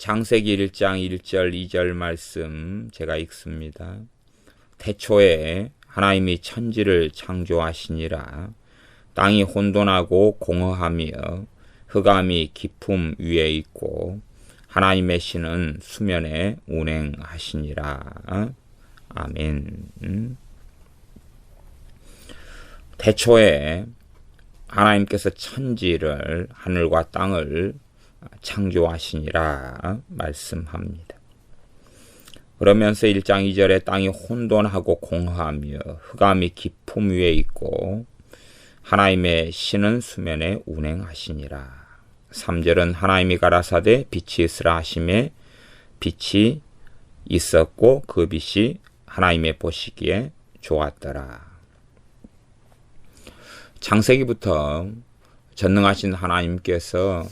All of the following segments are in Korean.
창세기 1장 1절 2절 말씀 제가 읽습니다. 태초에 하나님이 천지를 창조하시니라. 땅이 혼돈하고 공허하며 흑암이 깊음 위에 있고 하나님의 신은 수면에 운행하시니라. 아멘. 태초에 하나님께서 천지를, 하늘과 땅을 창조하시니라 말씀합니다. 그러면서 1장 2절에 땅이 혼돈하고 공허하며 흑암이 깊음 위에 있고 하나님의 신은 수면에 운행하시니라. 3절은 하나님이 가라사대 빛이 있으라 하시매 빛이 있었고 그 빛이 하나님의 보시기에 좋았더라. 창세기부터 전능하신 하나님께서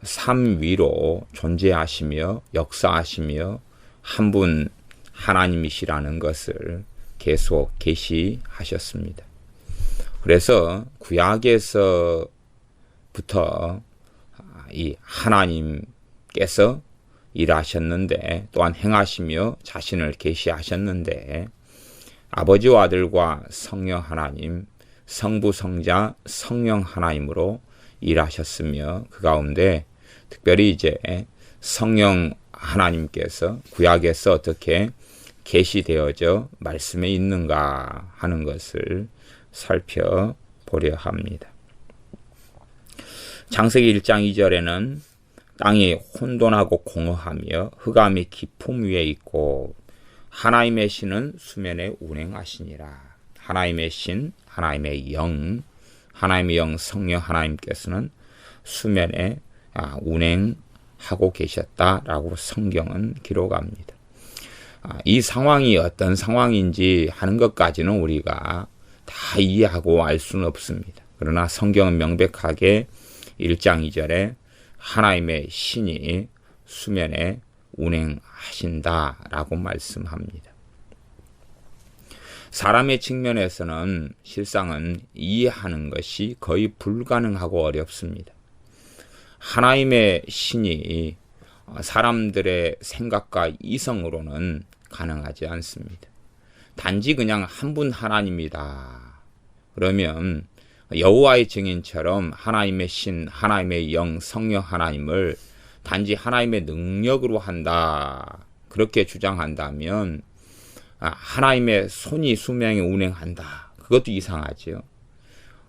삶 위로 존재하시며 역사하시며 한 분 하나님이시라는 것을 계속 계시하셨습니다. 그래서 구약에서부터 이 하나님께서 일하셨는데 또한 행하시며 자신을 계시하셨는데 아버지와 아들과 성령 하나님, 성부, 성자, 성령 하나님으로 일하셨으며 그 가운데 특별히 이제 성령 하나님께서 구약에서 어떻게 계시되어져 말씀에 있는가 하는 것을 살펴보려 합니다. 창세기 1장 2절에는 땅이 혼돈하고 공허하며 흑암이 깊음 위에 있고 하나님의 신은 수면에 운행하시니라. 하나님의 신, 하나님의 영, 하나님의 영 성령 하나님께서는 수면에 운행하고 계셨다라고 성경은 기록합니다. 이 상황이 어떤 상황인지 하는 것까지는 우리가 다 이해하고 알 수는 없습니다. 그러나 성경은 명백하게 1장 2절에 하나님의 신이 수면에 운행하신다라고 말씀합니다. 사람의 측면에서는 실상은 이해하는 것이 거의 불가능하고 어렵습니다. 하나님의 신이 사람들의 생각과 이성으로는 가능하지 않습니다. 단지 그냥 한 분 하나님이다. 그러면 여호와의 증인처럼 하나님의 신, 하나님의 영, 성령 하나님을 단지 하나님의 능력으로 한다. 그렇게 주장한다면 하나님의 손이 수명에 운행한다. 그것도 이상하지요.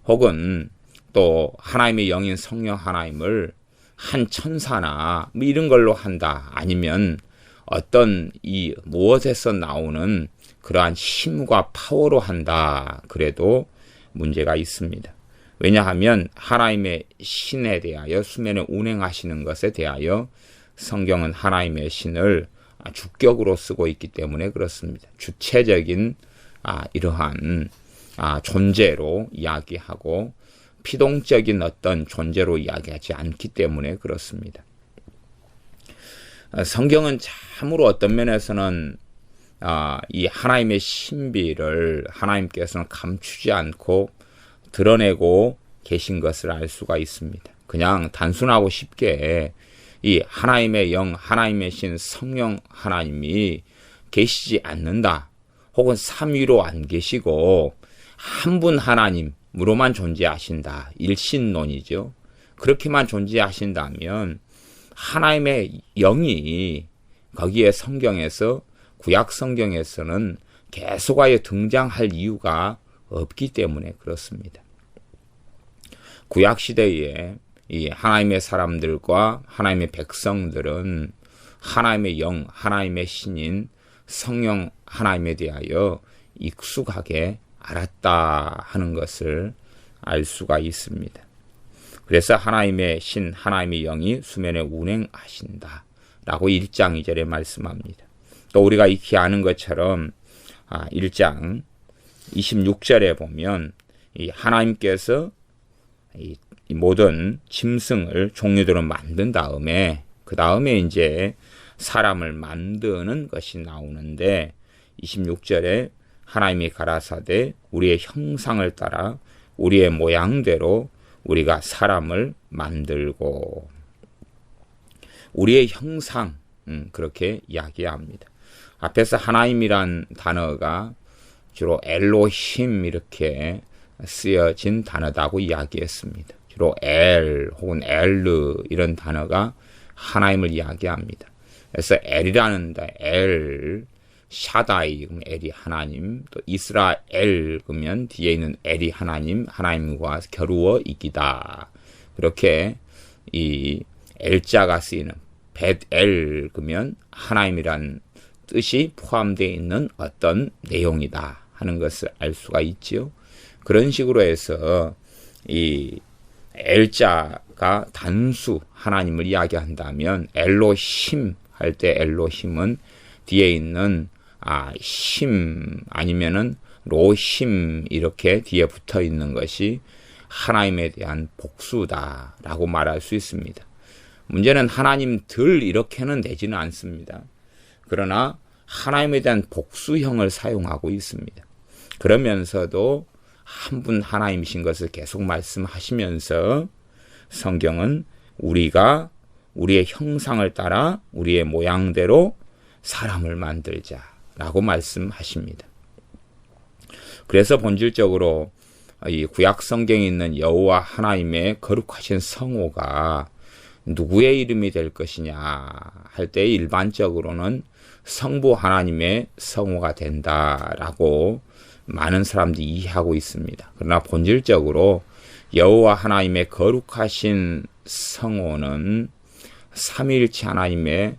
혹은 또 하나님의 영인 성령 하나님을 한 천사나 이런 걸로 한다. 아니면 어떤 이 무엇에서 나오는 그러한 힘과 파워로 한다. 그래도 문제가 있습니다. 왜냐하면 하나님의 신에 대하여 수면에 운행하시는 것에 대하여 성경은 하나님의 신을 주격으로 쓰고 있기 때문에 그렇습니다. 주체적인 이러한 존재로 이야기하고 피동적인 어떤 존재로 이야기하지 않기 때문에 그렇습니다. 성경은 참으로 어떤 면에서는 이 하나님의 신비를 하나님께서는 감추지 않고 드러내고 계신 것을 알 수가 있습니다. 그냥 단순하고 쉽게 이 하나님의 영, 하나님의 신, 성령 하나님이 계시지 않는다. 혹은 삼위로 안 계시고 한 분 하나님으로만 존재하신다. 일신론이죠. 그렇게만 존재하신다면 하나님의 영이 거기에 성경에서 구약 성경에서는 계속하여 등장할 이유가 없기 때문에 그렇습니다. 구약 시대에 이 하나님의 사람들과 하나님의 백성들은 하나님의 영, 하나님의 신인 성령 하나님에 대하여 익숙하게 알았다 하는 것을 알 수가 있습니다. 그래서 하나님의 신, 하나님의 영이 수면에 운행하신다 라고 1장 2절에 말씀합니다. 또 우리가 익히 아는 것처럼 1장 26절에 보면 이 하나님께서 이 모든 짐승을 종류대로 만든 다음에 그 다음에 이제 사람을 만드는 것이 나오는데 26절에 하나님이 가라사대 우리의 형상을 따라 우리의 모양대로 우리가 사람을 만들고 우리의 형상, 그렇게 이야기합니다. 앞에서 하나님이란 단어가 주로 엘로힘 이렇게 쓰여진 단어다고 이야기했습니다. 주로 엘 혹은 엘르 이런 단어가 하나님을 이야기합니다. 그래서 엘이라는 엘, 샤다이 그러면 엘이 하나님, 또 이스라엘 그러면 뒤에 있는 엘이 하나님, 하나님과 겨루어 이기다. 그렇게 이 엘자가 쓰이는 벳엘 그러면 하나님이란 뜻이 포함되어 있는 어떤 내용이다 하는 것을 알 수가 있지요. 그런 식으로 해서 이 엘자가 단수 하나님을 이야기한다면 엘로힘 할 때 엘로힘은 뒤에 있는 심 아니면은 로힘 이렇게 뒤에 붙어 있는 것이 하나님에 대한 복수다라고 말할 수 있습니다. 문제는 하나님들 이렇게는 되지는 않습니다. 그러나 하나님에 대한 복수형을 사용하고 있습니다. 그러면서도 한 분 하나님이신 것을 계속 말씀하시면서 성경은 우리가 우리의 형상을 따라 우리의 모양대로 사람을 만들자라고 말씀하십니다. 그래서 본질적으로 이 구약 성경에 있는 여호와 하나님의 거룩하신 성호가 누구의 이름이 될 것이냐 할 때 일반적으로는 성부 하나님의 성호가 된다라고 많은 사람들이 이해하고 있습니다. 그러나 본질적으로 여호와 하나님의 거룩하신 성호는 삼위일체 하나님의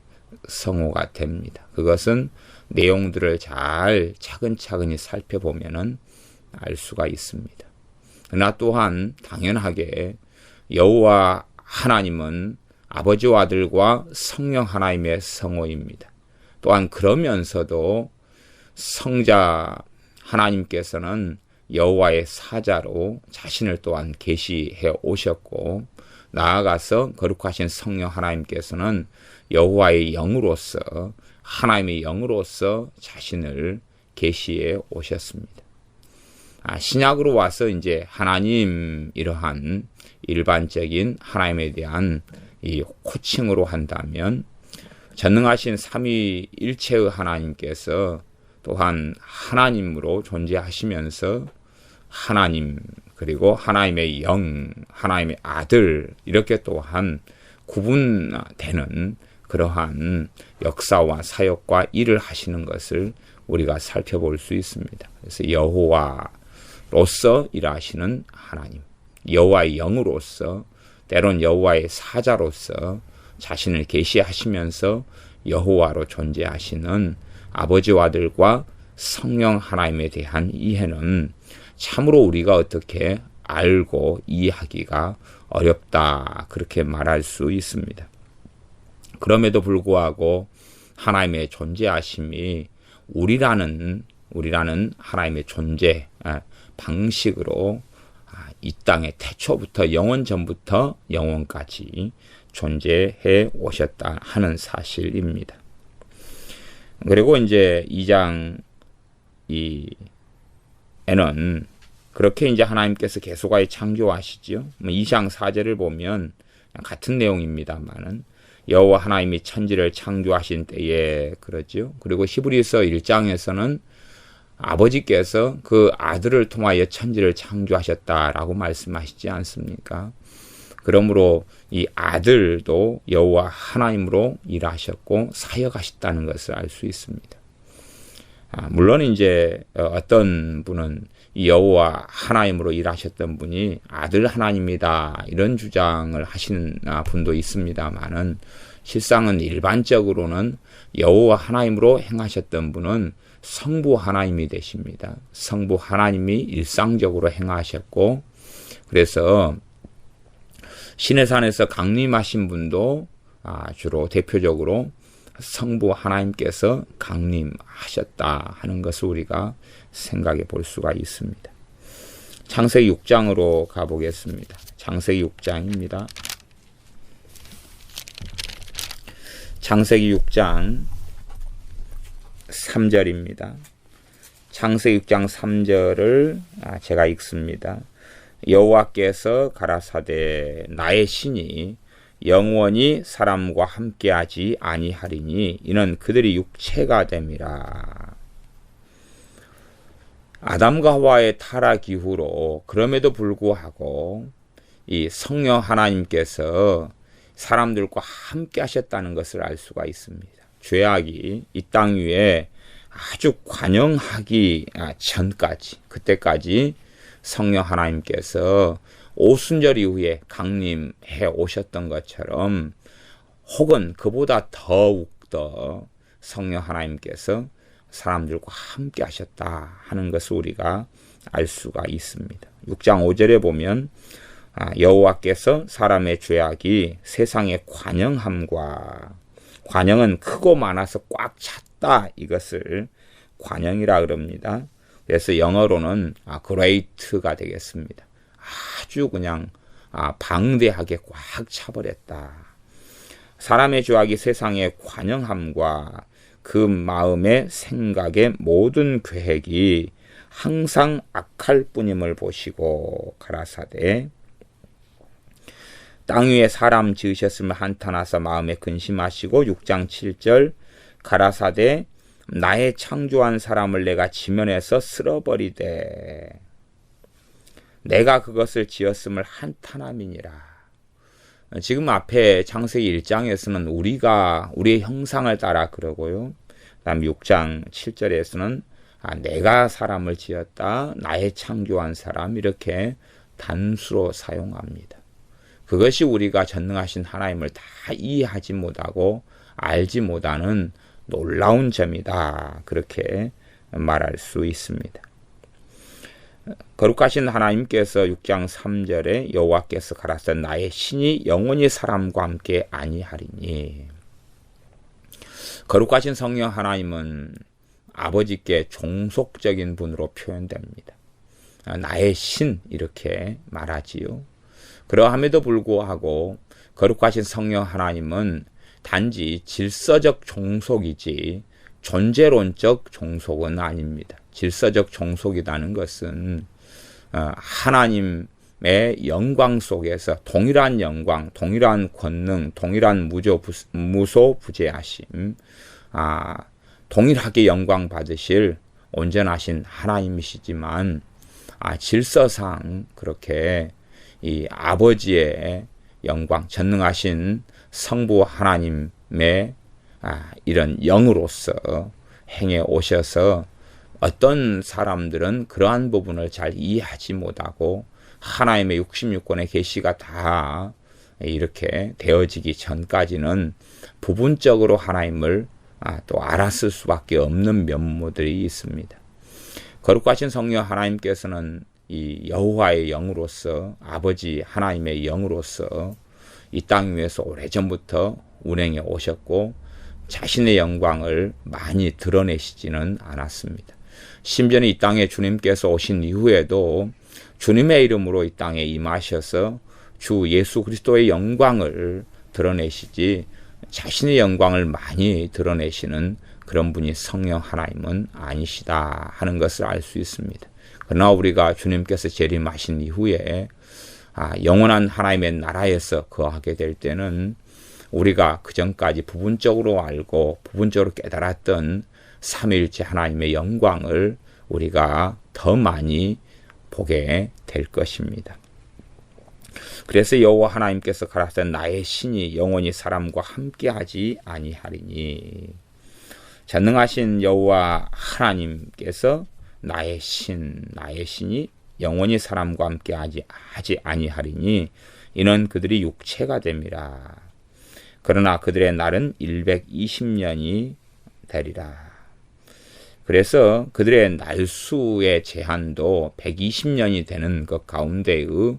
성호가 됩니다. 그것은 내용들을 잘 차근차근히 살펴보면은 알 수가 있습니다. 그러나 또한 당연하게 여호와 하나님은 아버지와 아들과 성령 하나님의 성호입니다. 또한 그러면서도 성자 하나님께서는 여호와의 사자로 자신을 또한 계시해 오셨고 나아가서 거룩하신 성령 하나님께서는 여호와의 영으로서 하나님의 영으로서 자신을 계시해 오셨습니다. 신약으로 와서 이제 하나님 이러한 일반적인 하나님에 대한 이 호칭으로 한다면 전능하신 삼위일체의 하나님께서 또한 하나님으로 존재하시면서 하나님 그리고 하나님의 영, 하나님의 아들 이렇게 또한 구분되는 그러한 역사와 사역과 일을 하시는 것을 우리가 살펴볼 수 있습니다. 그래서 여호와로서 일하시는 하나님, 여호와의 영으로서 때론 여호와의 사자로서 자신을 계시하시면서 여호와로 존재하시는 아버지와 아들과 성령 하나님에 대한 이해는 참으로 우리가 어떻게 알고 이해하기가 어렵다 그렇게 말할 수 있습니다. 그럼에도 불구하고 하나님의 존재하심이 우리라는 하나님의 존재 방식으로 이 땅에 태초부터 영원 전부터 영원까지 존재해 오셨다 하는 사실입니다. 그리고 이제 2장 에는 그렇게 이제 하나님께서 계속하여 창조하시지요. 2장 4절을 보면 같은 내용입니다만은 여호와 하나님이 천지를 창조하신 때에 그러죠. 그리고 히브리서 1장에서는 아버지께서 그 아들을 통하여 천지를 창조하셨다라고 말씀하시지 않습니까? 그러므로 이 아들도 여호와 하나님으로 일하셨고 사역하셨다는 것을 알 수 있습니다. 물론 이제 어떤 분은 이 여호와 하나님으로 일하셨던 분이 아들 하나님이다 이런 주장을 하시는 분도 있습니다만은 실상은 일반적으로는 여호와 하나님으로 행하셨던 분은 성부 하나님이 되십니다. 성부 하나님이 일상적으로 행하셨고 그래서 시내산에서 강림하신 분도 주로 대표적으로 성부 하나님께서 강림하셨다 하는 것을 우리가 생각해 볼 수가 있습니다. 창세기 6장으로 가보겠습니다. 창세기 6장입니다. 창세기 6장 3절입니다. 창세기 6장 3절을 제가 읽습니다. 여호와께서 가라사대 나의 신이 영원히 사람과 함께하지 아니하리니 이는 그들이 육체가 됨이라. 아담과 하와의 타락 이후로 그럼에도 불구하고 이 성령 하나님께서 사람들과 함께 하셨다는 것을 알 수가 있습니다. 죄악이 이 땅 위에 아주 관영하기 전까지, 그때까지 성령 하나님께서 오순절 이후에 강림해 오셨던 것처럼, 혹은 그보다 더욱더 성령 하나님께서 사람들과 함께 하셨다 하는 것을 우리가 알 수가 있습니다. 6장 5절에 보면 여호와께서 사람의 죄악이 세상의 관영함과, 관영은 크고 많아서 꽉 찼다, 이것을 관영이라 그럽니다. 그래서 영어로는 great가 되겠습니다. 아주 그냥 방대하게 꽉 차버렸다. 사람의 죄악이 세상의 관영함과 그 마음의 생각의 모든 계획이 항상 악할 뿐임을 보시고 가라사대, 땅 위에 사람 지으셨음을 한탄하사 마음에 근심하시고, 6장 7절 가라사대 나의 창조한 사람을 내가 지면에서 쓸어버리되 내가 그것을 지었음을 한탄함이니라. 지금 앞에 창세기 1장에서는 우리가 우리의 형상을 따라 그러고요. 다음 6장 7절에서는 내가 사람을 지었다, 나의 창조한 사람, 이렇게 단수로 사용합니다. 그것이 우리가 전능하신 하나님을 다 이해하지 못하고 알지 못하는 놀라운 점이다, 그렇게 말할 수 있습니다. 거룩하신 하나님께서 6장 3절에 여호와께서 가라사대 나의 신이 영원히 사람과 함께 아니하리니, 거룩하신 성령 하나님은 아버지께 종속적인 분으로 표현됩니다. 나의 신, 이렇게 말하지요. 그러함에도 불구하고 거룩하신 성령 하나님은 단지 질서적 종속이지 존재론적 종속은 아닙니다. 질서적 종속이라는 것은 하나님의 영광 속에서 동일한 영광, 동일한 권능, 동일한 무소부재하심, 동일하게 영광 받으실 온전하신 하나님이시지만, 질서상 그렇게 이 아버지의 영광, 전능하신 성부 하나님의 이런 영으로서 행해 오셔서 어떤 사람들은 그러한 부분을 잘 이해하지 못하고 하나님의 66권의 계시가 다 이렇게 되어지기 전까지는 부분적으로 하나님을 또 알았을 수밖에 없는 면모들이 있습니다. 거룩하신 성령 하나님께서는 이 여호와의 영으로서, 아버지 하나님의 영으로서 이 땅 위에서 오래전부터 운행해 오셨고 자신의 영광을 많이 드러내시지는 않았습니다. 심지어는 이 땅에 주님께서 오신 이후에도 주님의 이름으로 이 땅에 임하셔서 주 예수 그리스도의 영광을 드러내시지 자신의 영광을 많이 드러내시는 그런 분이 성령 하나님은 아니시다 하는 것을 알 수 있습니다. 그러나 우리가 주님께서 재림하신 이후에 영원한 하나님의 나라에서 거하게 될 때는 우리가 그전까지 부분적으로 알고 부분적으로 깨달았던 삼위일체 하나님의 영광을 우리가 더 많이 보게 될 것입니다. 그래서 여호와 하나님께서 가라사대 나의 신이 영원히 사람과 함께하지 아니하리니, 전능하신 여호와 하나님께서 나의 신이 영원히 사람과 함께하지 아니하리니 이는 그들이 육체가 됨이라. 그러나 그들의 날은 120년이 되리라. 그래서 그들의 날수의 제한도 120년이 되는 것 가운데의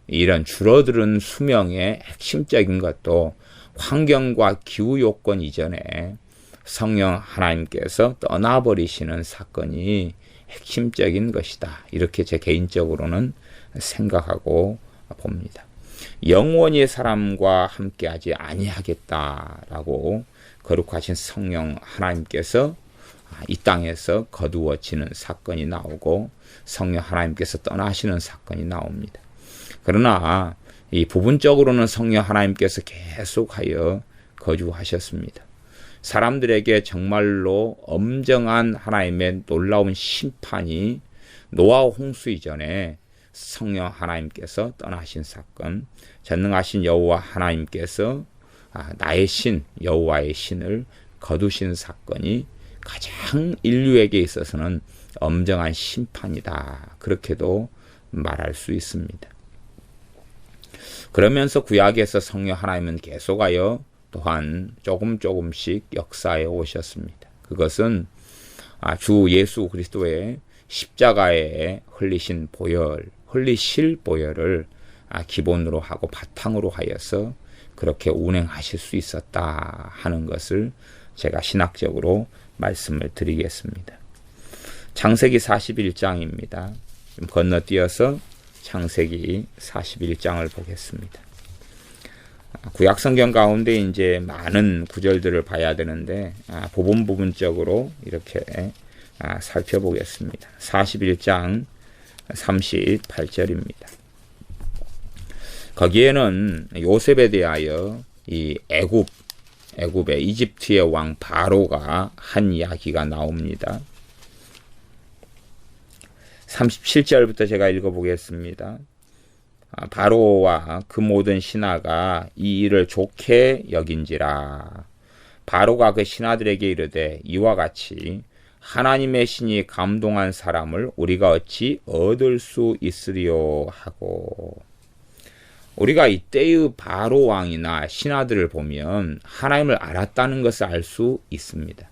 이런 줄어드는 수명의 핵심적인 것도 환경과 기후 요건 이전에 성령 하나님께서 떠나버리시는 사건이 핵심적인 것이다. 이렇게 제 개인적으로는 생각하고 봅니다. 영원히 사람과 함께하지 아니하겠다라고 거룩하신 성령 하나님께서 이 땅에서 거두어지는 사건이 나오고 성령 하나님께서 떠나시는 사건이 나옵니다. 그러나 이 부분적으로는 성령 하나님께서 계속하여 거주하셨습니다. 사람들에게 정말로 엄정한 하나님의 놀라운 심판이 노아 홍수 이전에 성령 하나님께서 떠나신 사건, 전능하신 여호와 하나님께서 나의 신, 여호와의 신을 거두신 사건이 가장 인류에게 있어서는 엄정한 심판이다. 그렇게도 말할 수 있습니다. 그러면서 구약에서 성령 하나님은 계속하여 또한 조금씩 역사해 오셨습니다. 그것은 주 예수 그리스도의 십자가에 흘리실 보혈을 기본으로 하고 바탕으로 하여서 그렇게 운행하실 수 있었다 하는 것을 제가 신학적으로 말씀을 드리겠습니다. 창세기 41장입니다. 좀 건너뛰어서 창세기 41장을 보겠습니다. 구약성경 가운데 이제 많은 구절들을 봐야 되는데 부분적으로 이렇게 살펴보겠습니다. 41장 38절입니다. 거기에는 요셉에 대하여 이 애굽의 이집트의 왕 바로가 한 이야기가 나옵니다. 37절부터 제가 읽어보겠습니다. 바로와 그 모든 신하가 이 일을 좋게 여긴지라. 바로가 그 신하들에게 이르되 이와 같이 하나님의 신이 감동한 사람을 우리가 어찌 얻을 수 있으리요 하고. 우리가 이때의 바로 왕이나 신하들을 보면 하나님을 알았다는 것을 알 수 있습니다.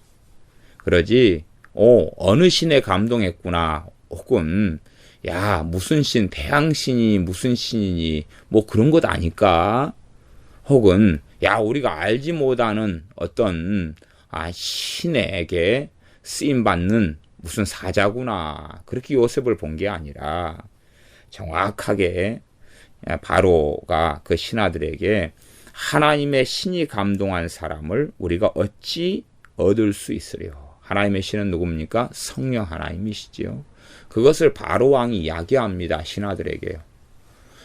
그러지 어느 신에 감동했구나, 혹은 야 무슨 신, 태양신이 무슨 신이니 뭐 그런 것 아닐까, 혹은 야 우리가 알지 못하는 어떤 신에게 쓰임받는 무슨 사자구나, 그렇게 요셉을 본 게 아니라 정확하게 바로가 그 신하들에게 하나님의 신이 감동한 사람을 우리가 어찌 얻을 수 있으려. 하나님의 신은 누굽니까? 성령 하나님이시지요. 그것을 바로 왕이 이야기합니다. 신하들에게요.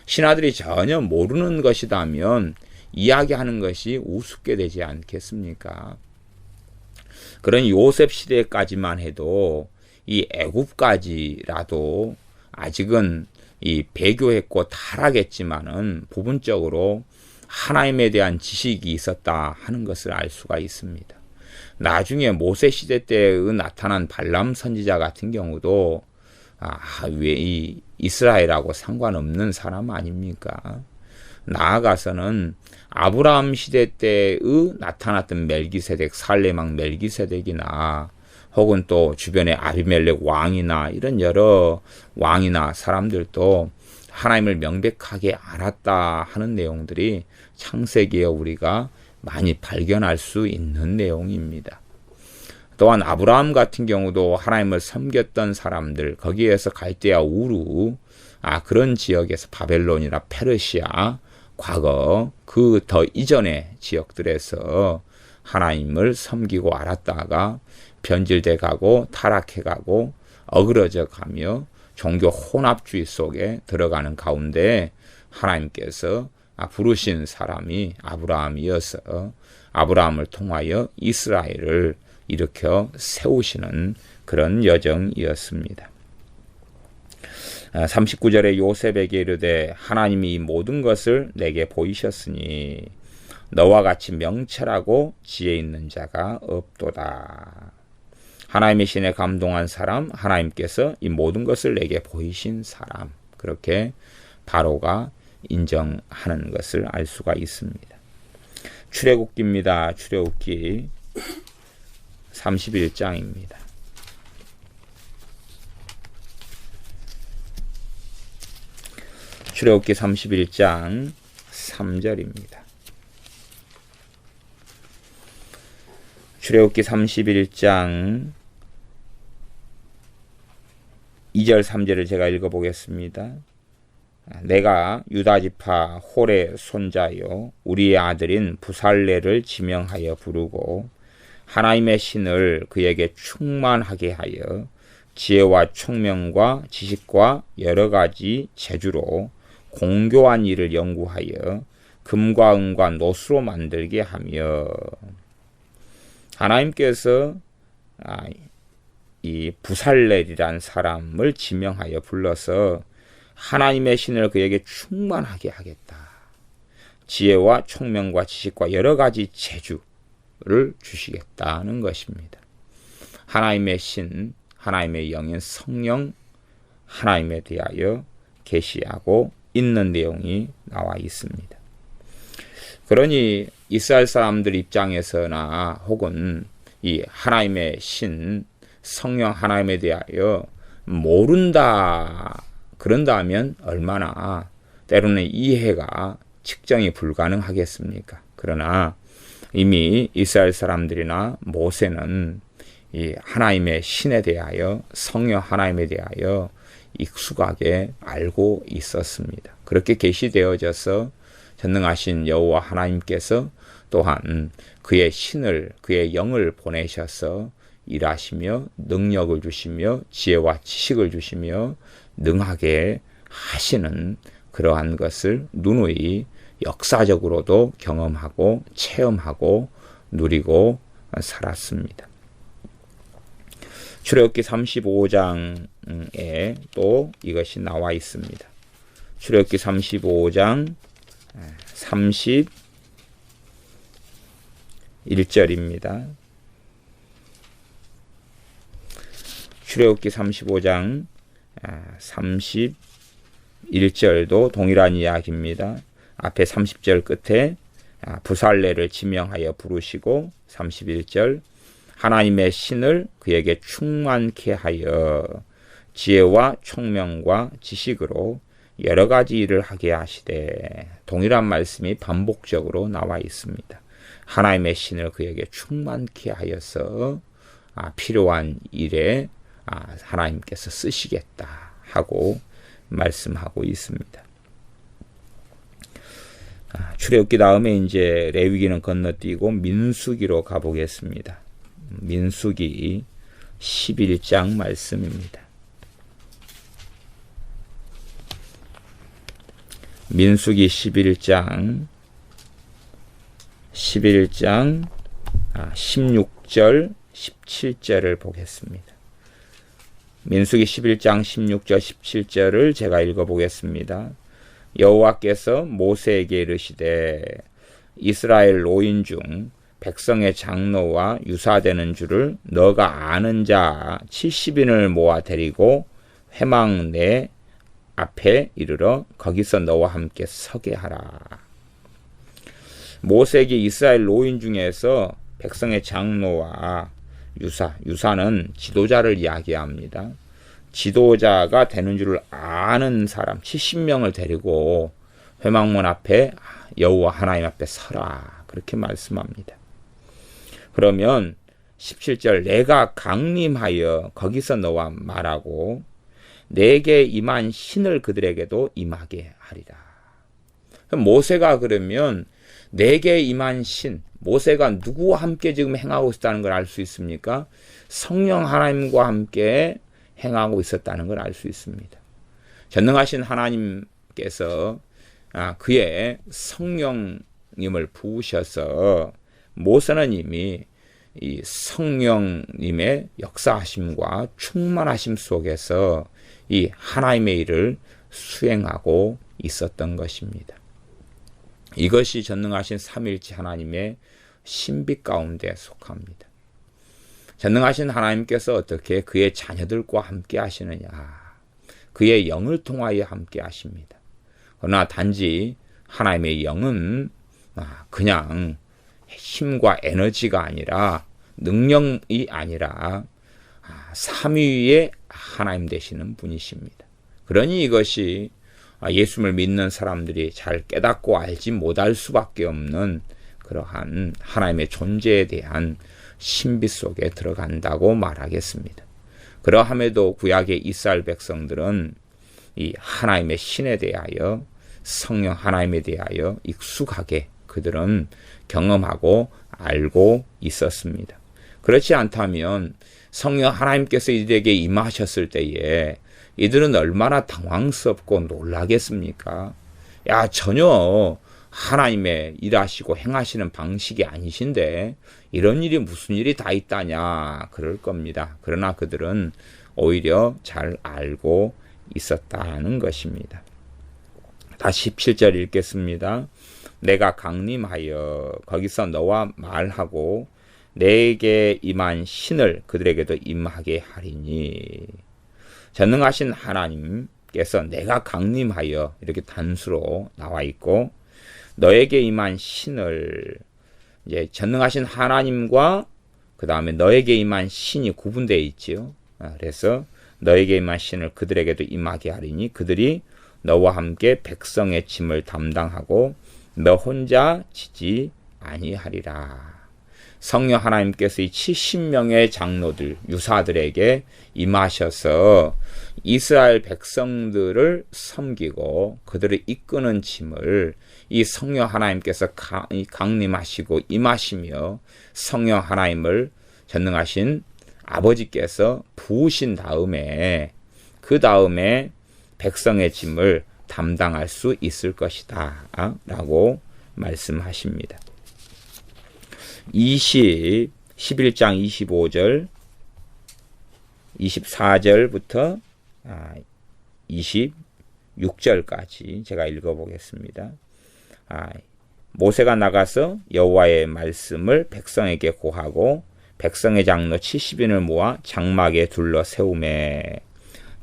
신하들이 전혀 모르는 것이라면 이야기하는 것이 우습게 되지 않겠습니까? 그런 요셉 시대까지만 해도 이 애굽까지라도 아직은 이 배교했고 타락했지만은 부분적으로 하나님에 대한 지식이 있었다 하는 것을 알 수가 있습니다. 나중에 모세 시대 때에 나타난 발람 선지자 같은 경우도 왜 이 이스라엘하고 상관없는 사람 아닙니까? 나아가서는 아브라함 시대 때의 나타났던 멜기세덱, 살레망 멜기세덱이나 혹은 또 주변의 아비멜렉 왕이나 이런 여러 왕이나 사람들도 하나님을 명백하게 알았다 하는 내용들이 창세기에 우리가 많이 발견할 수 있는 내용입니다. 또한 아브라함 같은 경우도 하나님을 섬겼던 사람들, 거기에서 갈대아 우루, 그런 지역에서 바벨론이나 페르시아, 과거 그 더 이전의 지역들에서 하나님을 섬기고 알았다가 변질돼 가고 타락해 가고 어그러져 가며 종교 혼합주의 속에 들어가는 가운데 하나님께서 부르신 사람이 아브라함이어서 아브라함을 통하여 이스라엘을 일으켜 세우시는 그런 여정이었습니다. 39절에 요셉에게 이르되 하나님이 이 모든 것을 내게 보이셨으니 너와 같이 명철하고 지혜 있는 자가 없도다. 하나님의 신에 감동한 사람, 하나님께서 이 모든 것을 내게 보이신 사람, 그렇게 바로가 인정하는 것을 알 수가 있습니다. 출애굽기입니다. 출애굽기 31장입니다. 출애굽기 31장 3절입니다. 출애굽기 31장 2절 3절을 제가 읽어보겠습니다. 내가 유다지파 홀의 손자요 우리의 아들인 부살레를 지명하여 부르고 하나님의 신을 그에게 충만하게 하여 지혜와 총명과 지식과 여러 가지 재주로 공교한 일을 연구하여 금과 은과 노수로 만들게 하며, 하나님께서 이 부살렐이란 사람을 지명하여 불러서 하나님의 신을 그에게 충만하게 하겠다. 지혜와 총명과 지식과 여러 가지 재주를 주시겠다는 것입니다. 하나님의 신, 하나님의 영인 성령, 하나님에 대하여 계시하고 있는 내용이 나와 있습니다. 그러니 이스라엘 사람들 입장에서나 혹은 이 하나님의 신, 성령 하나님에 대하여 모른다, 그런다면 얼마나 때로는 이해가 측정이 불가능하겠습니까? 그러나 이미 이스라엘 사람들이나 모세는 이 하나님의 신에 대하여, 성령 하나님에 대하여 익숙하게 알고 있었습니다. 그렇게 계시되어져서 전능하신 여호와 하나님께서 또한 그의 신을, 그의 영을 보내셔서 일하시며 능력을 주시며 지혜와 지식을 주시며 능하게 하시는 그러한 것을 누누이 역사적으로도 경험하고 체험하고 누리고 살았습니다. 출애굽기 35장에 또 이것이 나와 있습니다. 출애굽기 35장 31절입니다. 출애굽기 35장 31절도 동일한 이야기입니다. 앞에 30절 끝에 부살렐을 지명하여 부르시고 31절 하나님의 신을 그에게 충만케 하여 지혜와 총명과 지식으로 여러 가지 일을 하게 하시되, 동일한 말씀이 반복적으로 나와 있습니다. 하나님의 신을 그에게 충만케 하여서 필요한 일에 하나님께서 쓰시겠다 하고 말씀하고 있습니다. 출애굽기 다음에 이제 레위기는 건너뛰고 민수기로 가보겠습니다. 민수기 11장 말씀입니다. 민수기 11장 16절 17절을 보겠습니다. 민수기 11장 16절 17절을 제가 읽어보겠습니다. 여호와께서 모세에게 이르시되 이스라엘 노인 중 백성의 장로와 유사되는 줄을 너가 아는 자 70인을 모아 데리고 회막 내 앞에 이르러 거기서 너와 함께 서게 하라. 모세에게 이스라엘 노인 중에서 백성의 장로와 유사는 지도자를 이야기합니다. 지도자가 되는 줄을 아는 사람 70명을 데리고 회막문 앞에 여호와 하나님 앞에 서라, 그렇게 말씀합니다. 그러면 17절 내가 강림하여 거기서 너와 말하고 내게 임한 신을 그들에게도 임하게 하리라. 모세가 그러면 내게 임한 신, 모세가 누구와 함께 지금 행하고 있다는 걸 알 수 있습니까? 성령 하나님과 함께 행하고 있었다는 걸 알 수 있습니다. 전능하신 하나님께서 그의 성령님을 부으셔서 모세는 이미 이 성령님의 역사하심과 충만하심 속에서 이 하나님의 일을 수행하고 있었던 것입니다. 이것이 전능하신 삼위일체 하나님의 신비 가운데 속합니다. 전능하신 하나님께서 어떻게 그의 자녀들과 함께 하시느냐, 그의 영을 통하여 함께 하십니다. 그러나 단지 하나님의 영은 그냥 힘과 에너지가 아니라, 능력이 아니라 삼위의 하나님 되시는 분이십니다. 그러니 이것이 예수를 믿는 사람들이 잘 깨닫고 알지 못할 수밖에 없는 그러한 하나님의 존재에 대한 신비 속에 들어간다고 말하겠습니다. 그러함에도 구약의 이스라엘 백성들은 이 하나님의 신에 대하여, 성령 하나님에 대하여 익숙하게 그들은 경험하고 알고 있었습니다. 그렇지 않다면 성령 하나님께서 이들에게 임하셨을 때에 이들은 얼마나 당황스럽고 놀라겠습니까? 야, 전혀 하나님의 일하시고 행하시는 방식이 아니신데 이런 일이 무슨 일이 다 있다냐 그럴 겁니다. 그러나 그들은 오히려 잘 알고 있었다는 것입니다. 다시 17절 읽겠습니다. 내가 강림하여 거기서 너와 말하고 내게 임한 신을 그들에게도 임하게 하리니. 전능하신 하나님께서 내가 강림하여 이렇게 단수로 나와 있고 너에게 임한 신을 이제 전능하신 하나님과 그 다음에 너에게 임한 신이 구분되어 있지요. 그래서 너에게 임한 신을 그들에게도 임하게 하리니 그들이 너와 함께 백성의 짐을 담당하고 너 혼자 지지 아니하리라. 성령 하나님께서 이 70명의 장로들, 유사들에게 임하셔서 이스라엘 백성들을 섬기고 그들을 이끄는 짐을 이 성령 하나님께서 강림하시고 임하시며 성령 하나님을 전능하신 아버지께서 부으신 다음에 그 다음에 백성의 짐을 담당할 수 있을 것이다 라고 말씀하십니다. 11장 25절 24절부터 26절까지 제가 읽어보겠습니다. 모세가 나가서 여호와의 말씀을 백성에게 고하고 백성의 장로 70인을 모아 장막에 둘러 세우매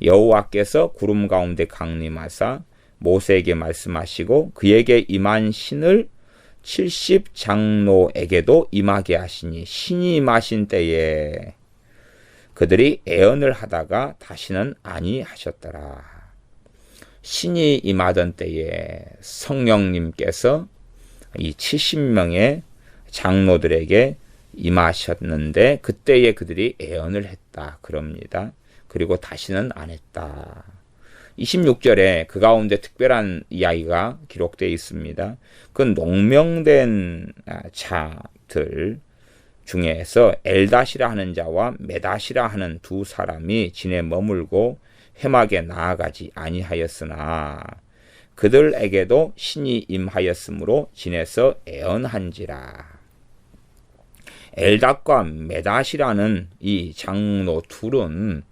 여호와께서 구름 가운데 강림하사 모세에게 말씀하시고 그에게 임한 신을 70장로에게도 임하게 하시니 신이 임하신 때에 그들이 애언을 하다가 다시는 아니하셨더라. 신이 임하던 때에 성령님께서 이 70명의 장로들에게 임하셨는데 그때에 그들이 애언을 했다 그럽니다. 그리고 다시는 안 했다. 26절에 그 가운데 특별한 이야기가 기록되어 있습니다. 그 농명된 자들 중에서 엘닷이라 하는 자와 메닷이라 하는 두 사람이 진에 머물고 회막에 나아가지 아니하였으나 그들에게도 신이 임하였으므로 진에서 애언한지라. 엘닷과 메닷이라는 이 장로 둘은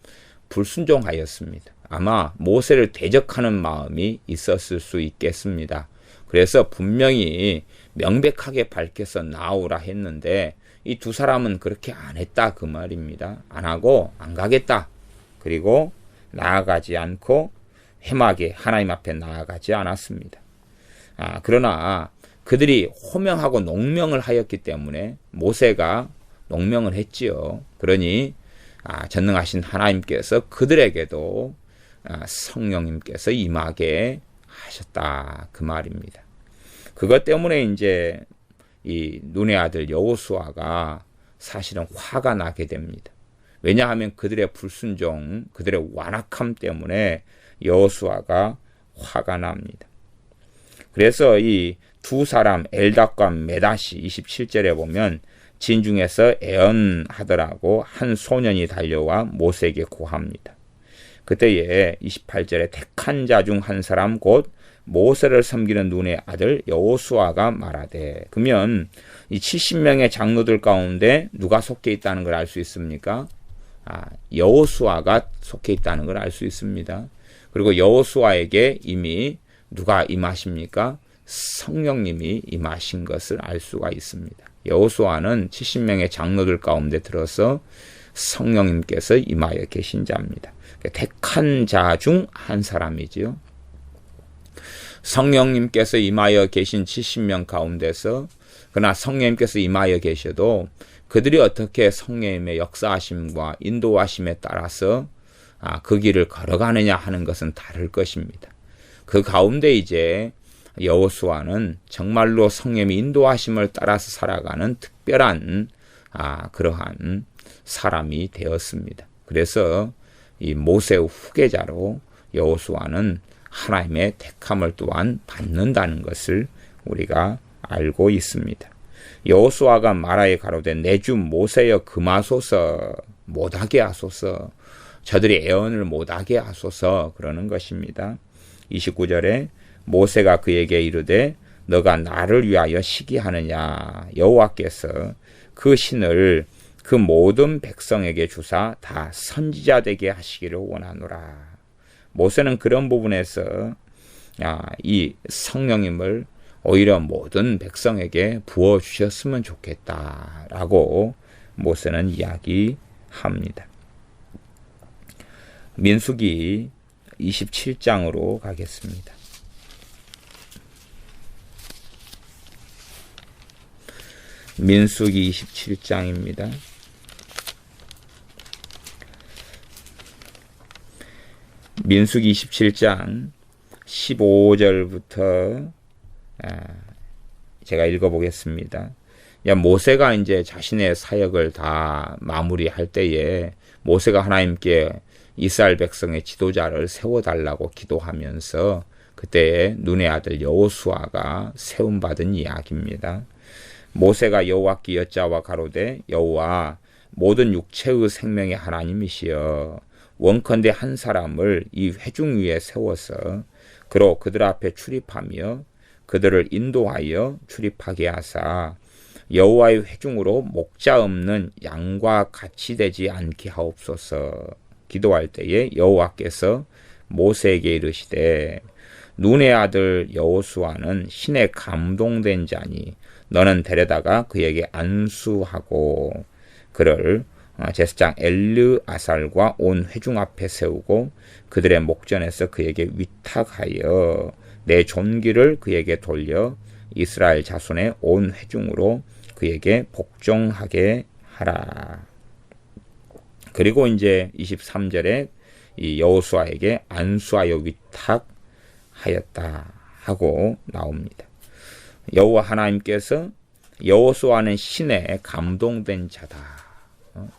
불순종하였습니다. 아마 모세를 대적하는 마음이 있었을 수 있겠습니다. 그래서 분명히 명백하게 밝혀서 나오라 했는데 이 두 사람은 그렇게 안 했다 그 말입니다. 안 하고 안 가겠다. 그리고 나아가지 않고 회막에 하나님 앞에 나아가지 않았습니다. 그러나 그들이 호명하고 농명을 하였기 때문에 모세가 농명을 했지요. 그러니 전능하신 하나님께서 그들에게도 성령님께서 임하게 하셨다 그 말입니다. 그것 때문에 이제 이 눈의 아들 여호수아가 사실은 화가 나게 됩니다. 왜냐하면 그들의 불순종, 그들의 완악함 때문에 여호수아가 화가 납니다. 그래서 이 두 사람 엘닷과 메닷이 27절에 보면 진중에서 애언하더라고 한 소년이 달려와 모세에게 고합니다. 그때에 28절에 택한 자 중 한 사람 곧 모세를 섬기는 눈의 아들 여호수아가 말하되 그러면 이 70명의 장로들 가운데 누가 속해 있다는 걸 알 수 있습니까? 여호수아가 속해 있다는 걸 알 수 있습니다. 그리고 여호수아에게 이미 누가 임하십니까? 성령님이 임하신 것을 알 수가 있습니다. 여호수아는 70명의 장로들 가운데 들어서 성령님께서 임하여 계신 자입니다. 택한 자 중 한 사람이지요. 성령님께서 임하여 계신 70명 가운데서 그러나 성령님께서 임하여 계셔도 그들이 어떻게 성령님의 역사하심과 인도하심에 따라서 그 길을 걸어가느냐 하는 것은 다를 것입니다. 그 가운데 이제 여호수아는 정말로 성령의 인도하심을 따라서 살아가는 특별한 그러한 사람이 되었습니다. 그래서 이 모세의 후계자로 여호수아는 하나님의 택함을 또한 받는다는 것을 우리가 알고 있습니다. 여호수아가 말하여 가로되 내 주 모세여 금하소서 못하게 하소서 저들이 애언을 못하게 하소서 그러는 것입니다. 29절에 모세가 그에게 이르되 너가 나를 위하여 시기하느냐. 여호와께서 그 신을 그 모든 백성에게 주사 다 선지자 되게 하시기를 원하노라. 모세는 그런 부분에서 이 성령님을 오히려 모든 백성에게 부어주셨으면 좋겠다라고 모세는 이야기합니다. 민수기 27장으로 가겠습니다. 민수기 27장입니다. 민수기 27장 15절부터 제가 읽어보겠습니다. 모세가 이제 자신의 사역을 다 마무리할 때에 모세가 하나님께 이스라엘 백성의 지도자를 세워달라고 기도하면서 그때 눈의 아들 여호수아가 세움받은 이야기입니다. 모세가 여호와께 여짜와 가로되 여호와 모든 육체의 생명의 하나님이시여 원컨대 한 사람을 이 회중 위에 세워서 그로 그들 앞에 출입하며 그들을 인도하여 출입하게 하사 여호와의 회중으로 목자 없는 양과 같이 되지 않게 하옵소서. 기도할 때에 여호와께서 모세에게 이르시되 눈의 아들 여호수아는 신에 감동된 자니 너는 데려다가 그에게 안수하고 그를 제사장 엘르아살과 온 회중 앞에 세우고 그들의 목전에서 그에게 위탁하여 내 존귀를 그에게 돌려 이스라엘 자손의 온 회중으로 그에게 복종하게 하라. 그리고 이제 23절에 이 여호수아에게 안수하여 위탁하였다 하고 나옵니다. 여호와 하나님께서 여호수아는 신에 감동된 자다.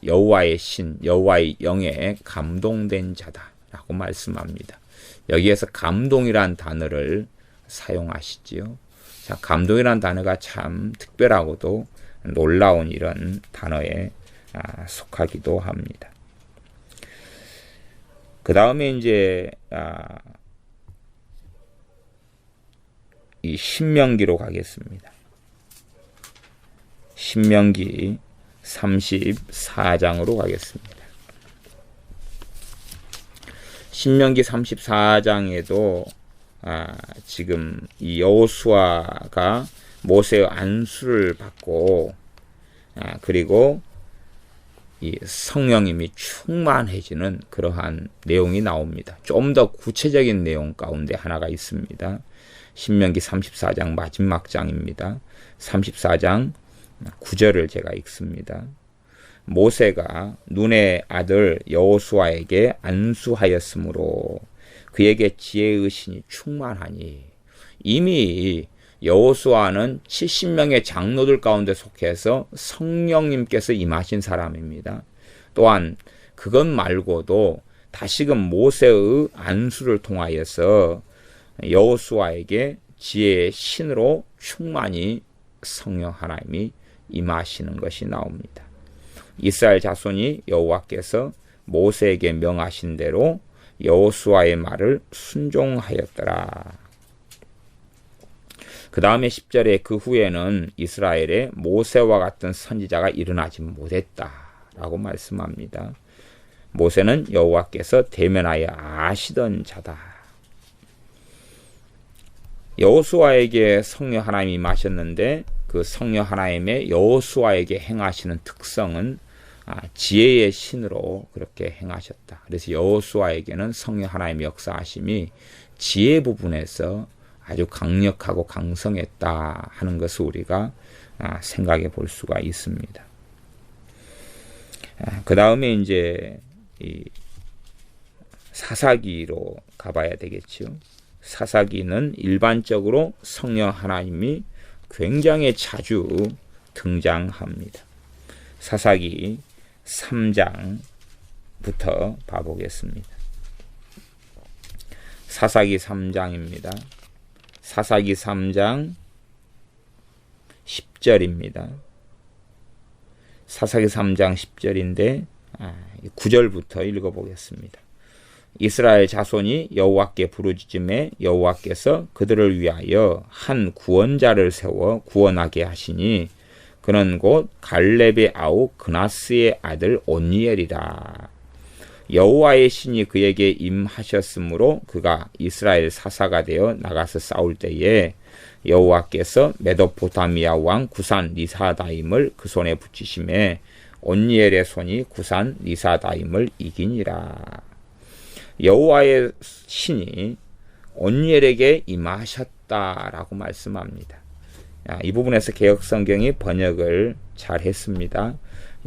여호와의 신, 여호와의 영에 감동된 자다라고 말씀합니다. 여기에서 감동이란 단어를 사용하시지요. 자, 감동이란 단어가 참 특별하고도 놀라운 이런 단어에 속하기도 합니다. 그 다음에 이제 이 신명기로 가겠습니다. 신명기 34장으로 가겠습니다. 신명기 34장에도 지금 이 여호수아가 모세의 안수를 받고 그리고 이 성령님이 충만해지는 그러한 내용이 나옵니다. 좀 더 구체적인 내용 가운데 하나가 있습니다. 신명기 34장 마지막 장입니다. 34장 9절을 제가 읽습니다. 모세가 눈의 아들 여호수아에게 안수하였으므로 그에게 지혜의 신이 충만하니 이미 여호수아는 70명의 장로들 가운데 속해서 성령님께서 임하신 사람입니다. 또한 그것 말고도 다시금 모세의 안수를 통하여서 여호수아에게 지혜의 신으로 충만히 성령 하나님이 임하시는 것이 나옵니다. 이스라엘 자손이 여호와께서 모세에게 명하신 대로 여호수아의 말을 순종하였더라. 그 다음에 10절에 그 후에는 이스라엘에 모세와 같은 선지자가 일어나지 못했다라고 말씀합니다. 모세는 여호와께서 대면하여 아시던 자다. 여호수아에게 성령 하나님이 임하셨는데 그 성령 하나님의 여호수아에게 행하시는 특성은 지혜의 신으로 그렇게 행하셨다. 그래서 여호수아에게는 성령 하나님의 역사하심이 지혜 부분에서 아주 강력하고 강성했다 하는 것을 우리가 생각해 볼 수가 있습니다. 그 다음에 이제 이 사사기로 가봐야 되겠죠. 사사기는 일반적으로 성령 하나님이 굉장히 자주 등장합니다. 사사기 3장부터 봐보겠습니다. 사사기 3장입니다. 사사기 3장 10절입니다. 사사기 3장 10절인데 9절부터 읽어보겠습니다. 이스라엘 자손이 여호와께 부르짖음에 여호와께서 그들을 위하여 한 구원자를 세워 구원하게 하시니 그는 곧 갈렙의 아우 그나스의 아들 온니엘이라. 여호와의 신이 그에게 임하셨으므로 그가 이스라엘 사사가 되어 나가서 싸울 때에 여호와께서 메도포타미아 왕 구산 리사다임을 그 손에 붙이심에 온니엘의 손이 구산 리사다임을 이기니라. 여호와의 신이 온니엘에게 임하셨다라고 말씀합니다. 이 부분에서 개역성경이 번역을 잘 했습니다.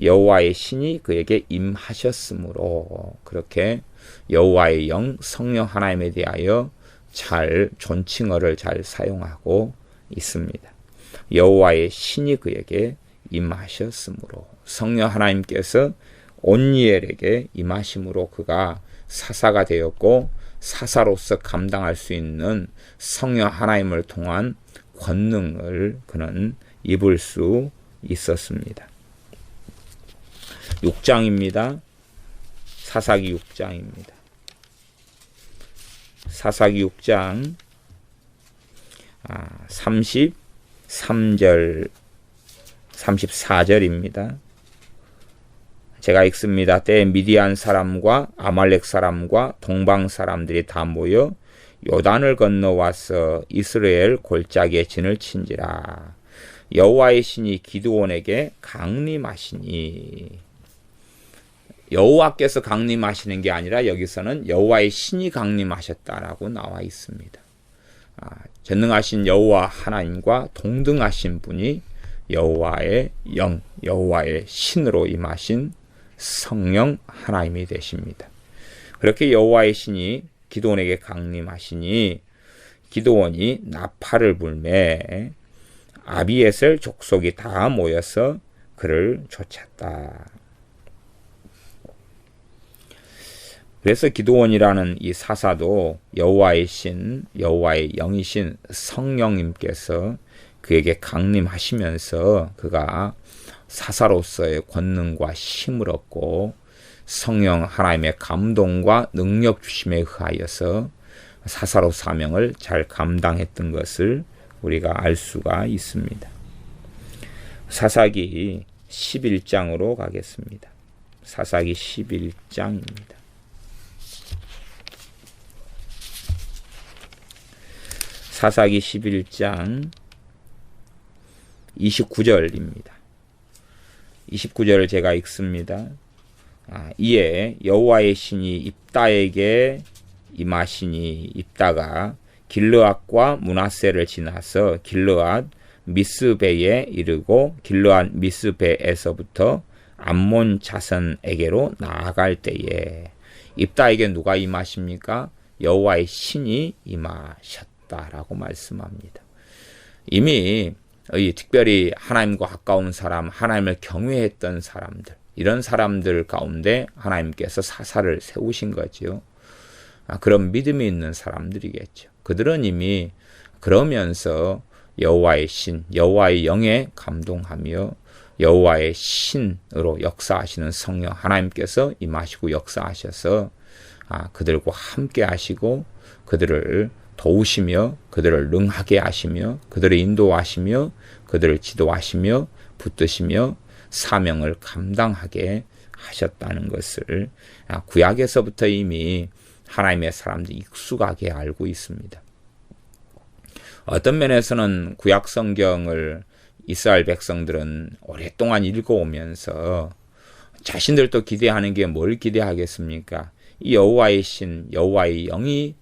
여호와의 신이 그에게 임하셨으므로, 그렇게 여호와의 영 성령 하나님에 대하여 잘 존칭어를 잘 사용하고 있습니다. 여호와의 신이 그에게 임하셨으므로, 성령 하나님께서 온니엘에게 임하심으로 그가 사사가 되었고 사사로서 감당할 수 있는 성령 하나님을 통한 권능을 그는 입을 수 있었습니다. 6장입니다. 사사기 6장입니다. 사사기 6장 33절 34절입니다. 제가 읽습니다. 때에 미디안 사람과 아말렉 사람과 동방 사람들이 다 모여 요단을 건너와서 이스라엘 골짜기에 진을 친지라. 여호와의 신이 기드온에게 강림하시니, 여호와께서 강림하시는 게 아니라 여기서는 여호와의 신이 강림하셨다라고 나와 있습니다. 전능하신 여호와 하나님과 동등하신 분이 여호와의 영, 여호와의 신으로 임하신 성령 하나님이 되십니다. 그렇게 여호와의 신이 기드온에게 강림하시니 기드온이 나팔을 불매 아비에셀 족속이 다 모여서 그를 쫓았다. 그래서 기드온이라는 이 사사도 여호와의 신, 여호와의 영이신 성령님께서 그에게 강림하시면서 그가 사사로서의 권능과 힘을 얻고 성령 하나님의 감동과 능력 주심에 의하여서 사사로 사명을 잘 감당했던 것을 우리가 알 수가 있습니다. 사사기 11장으로 가겠습니다. 사사기 11장입니다. 사사기 11장 29절입니다. 29절을 제가 읽습니다. 이에 여호와의 신이 입다에게 임하시니 입다가 길르앗과 므낫세를 지나서 길르앗 미스베에 이르고 길르앗 미스베에서부터 암몬 자손에게로 나아갈 때에 입다에게 누가 임하십니까? 여호와의 신이 임하셨다라고 말씀합니다. 이미 특별히 하나님과 가까운 사람, 하나님을 경외했던 사람들, 이런 사람들 가운데 하나님께서 사사를 세우신 거지요. 그런 믿음이 있는 사람들이겠죠. 그들은 이미 그러면서 여호와의 신, 여호와의 영에 감동하며 여호와의 신으로 역사하시는 성령 하나님께서 임하시고 역사하셔서 그들과 함께 하시고 그들을 도우시며 그들을 능하게 하시며 그들을 인도하시며 그들을 지도하시며 붙드시며 사명을 감당하게 하셨다는 것을 구약에서부터 이미 하나님의 사람들이 익숙하게 알고 있습니다. 어떤 면에서는 구약 성경을 이스라엘 백성들은 오랫동안 읽어오면서 자신들도 기대하는 게 뭘 기대하겠습니까? 이 여호와의 신, 여호와의 영이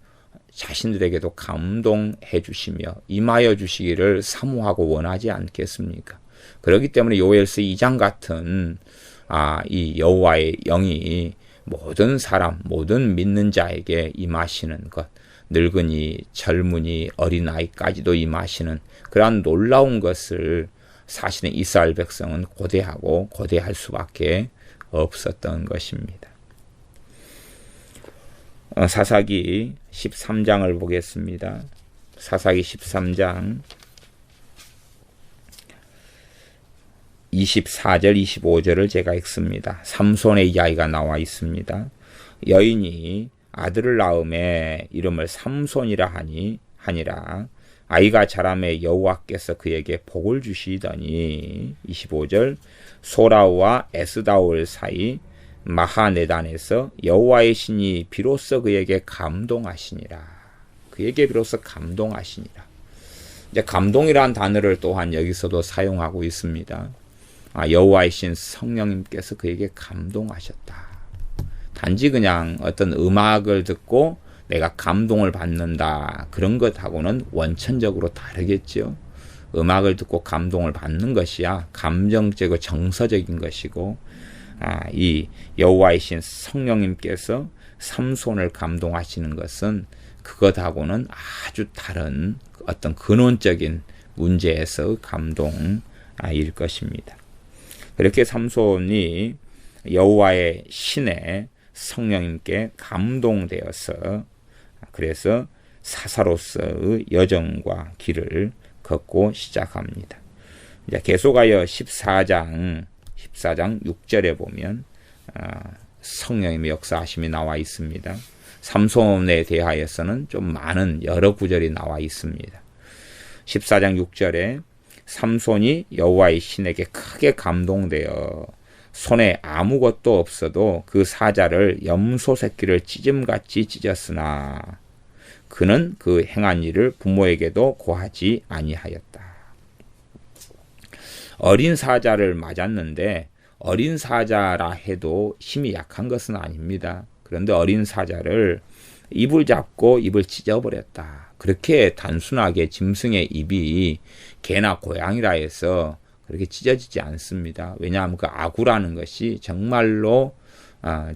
자신들에게도 감동해 주시며 임하여 주시기를 사모하고 원하지 않겠습니까? 그렇기 때문에 요엘서 2장 같은 이 여호와의 영이 모든 사람, 모든 믿는 자에게 임하시는 것, 늙은이, 젊은이, 어린아이까지도 임하시는 그러한 놀라운 것을 사실은 이스라엘 백성은 고대하고 고대할 수밖에 없었던 것입니다. 사사기 13장을 보겠습니다. 사사기 13장 24절 25절을 제가 읽습니다. 삼손의 이야기가 나와 있습니다. 여인이 아들을 낳음에 이름을 삼손이라 하니라. 아이가 자라매 여호와께서 그에게 복을 주시더니 25절 소라우와 에스다올 사이 마하네단에서 여호와의 신이 비로소 그에게 감동하시니라. 그에게 비로소 감동하시니라. 이제 감동이라는 단어를 또한 여기서도 사용하고 있습니다. 여호와의 신 성령님께서 그에게 감동하셨다. 단지 그냥 어떤 음악을 듣고 내가 감동을 받는다. 그런 것하고는 원천적으로 다르겠죠. 음악을 듣고 감동을 받는 것이야 감정적이고 정서적인 것이고, 이 여호와의 신 성령님께서 삼손을 감동하시는 것은 그것하고는 아주 다른 어떤 근원적인 문제에서 감동일 것입니다. 그렇게 삼손이 여호와의 신의 성령님께 감동되어서 그래서 사사로서의 여정과 길을 걷고 시작합니다. 이제 계속하여 14장 6절에 보면 성령님의 역사하심이 나와 있습니다. 삼손에 대하여서는 좀 많은 여러 구절이 나와 있습니다. 14장 6절에 삼손이 여호와의 신에게 크게 감동되어 손에 아무것도 없어도 그 사자를 염소 새끼를 찢음같이 찢었으나 그는 그 행한 일을 부모에게도 고하지 아니하였다. 어린 사자를 맞았는데 어린 사자라 해도 힘이 약한 것은 아닙니다. 그런데 어린 사자를 입을 잡고 입을 찢어버렸다. 그렇게 단순하게 짐승의 입이 개나 고양이라 해서 그렇게 찢어지지 않습니다. 왜냐하면 그 아구라는 것이 정말로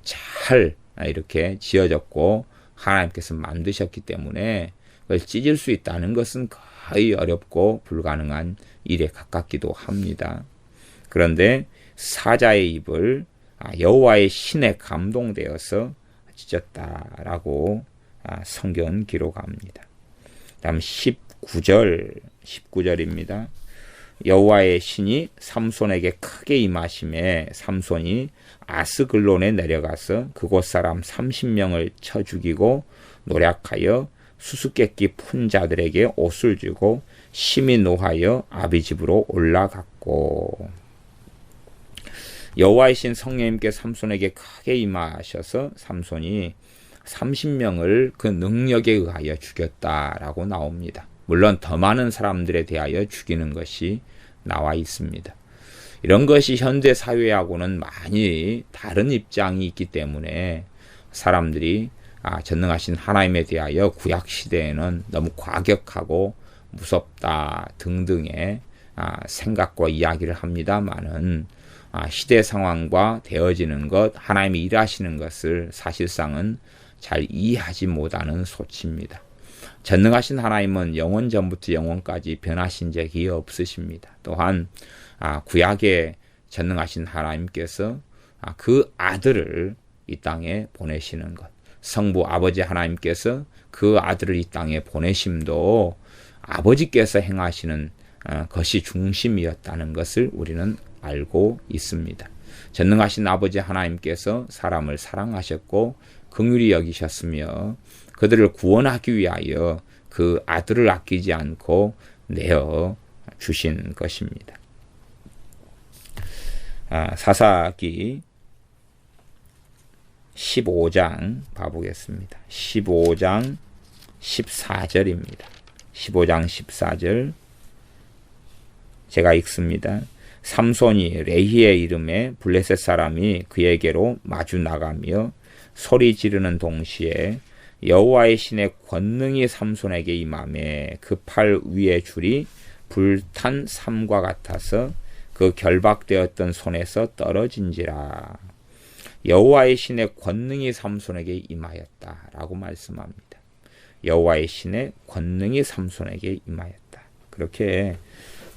잘 이렇게 지어졌고 하나님께서 만드셨기 때문에 그걸 찢을 수 있다는 것은 거의 어렵고 불가능한 일에 가깝기도 합니다. 그런데 사자의 입을 여호와의 신에 감동되어서 찢었다라고 성경은 기록합니다. 다음 19절입니다. 여호와의 신이 삼손에게 크게 임하심에 삼손이 아스글론에 내려가서 그곳 사람 30명을 쳐 죽이고 노략하여 수수께끼 푼 자들에게 옷을 주고 심히 노하여 아비 집으로 올라갔고, 여호와의 신 성령님께 삼손에게 크게 임하셔서 삼손이 30명을 그 능력에 의하여 죽였다라고 나옵니다. 물론 더 많은 사람들에 대하여 죽이는 것이 나와 있습니다. 이런 것이 현대 사회하고는 많이 다른 입장이 있기 때문에 사람들이 전능하신 하나님에 대하여 구약 시대에는 너무 과격하고 무섭다 등등의 생각과 이야기를 합니다만은 시대 상황과 되어지는 것, 하나님이 일하시는 것을 사실상은 잘 이해하지 못하는 소치입니다. 전능하신 하나님은 영원 전부터 영원까지 변하신 적이 없으십니다. 또한 구약에 전능하신 하나님께서 그 아들을 이 땅에 보내시는 것, 성부 아버지 하나님께서 그 아들을 이 땅에 보내심도 아버지께서 행하시는 것이 중심이었다는 것을 우리는 알고 있습니다. 전능하신 아버지 하나님께서 사람을 사랑하셨고 긍휼히 여기셨으며 그들을 구원하기 위하여 그 아들을 아끼지 않고 내어 주신 것입니다. 사사기 15장 봐보겠습니다. 15장 14절입니다. 15장 14절 제가 읽습니다. 삼손이 레히의 이름에 블레셋 사람이 그에게로 마주 나가며 소리 지르는 동시에 여호와의 신의 권능이 삼손에게 임하매 그 팔 위의 줄이 불탄 삼과 같아서 그 결박되었던 손에서 떨어진지라. 여호와의 신의 권능이 삼손에게 임하였다라고 말씀합니다. 여호와의 신의 권능이 삼손에게 임하였다. 그렇게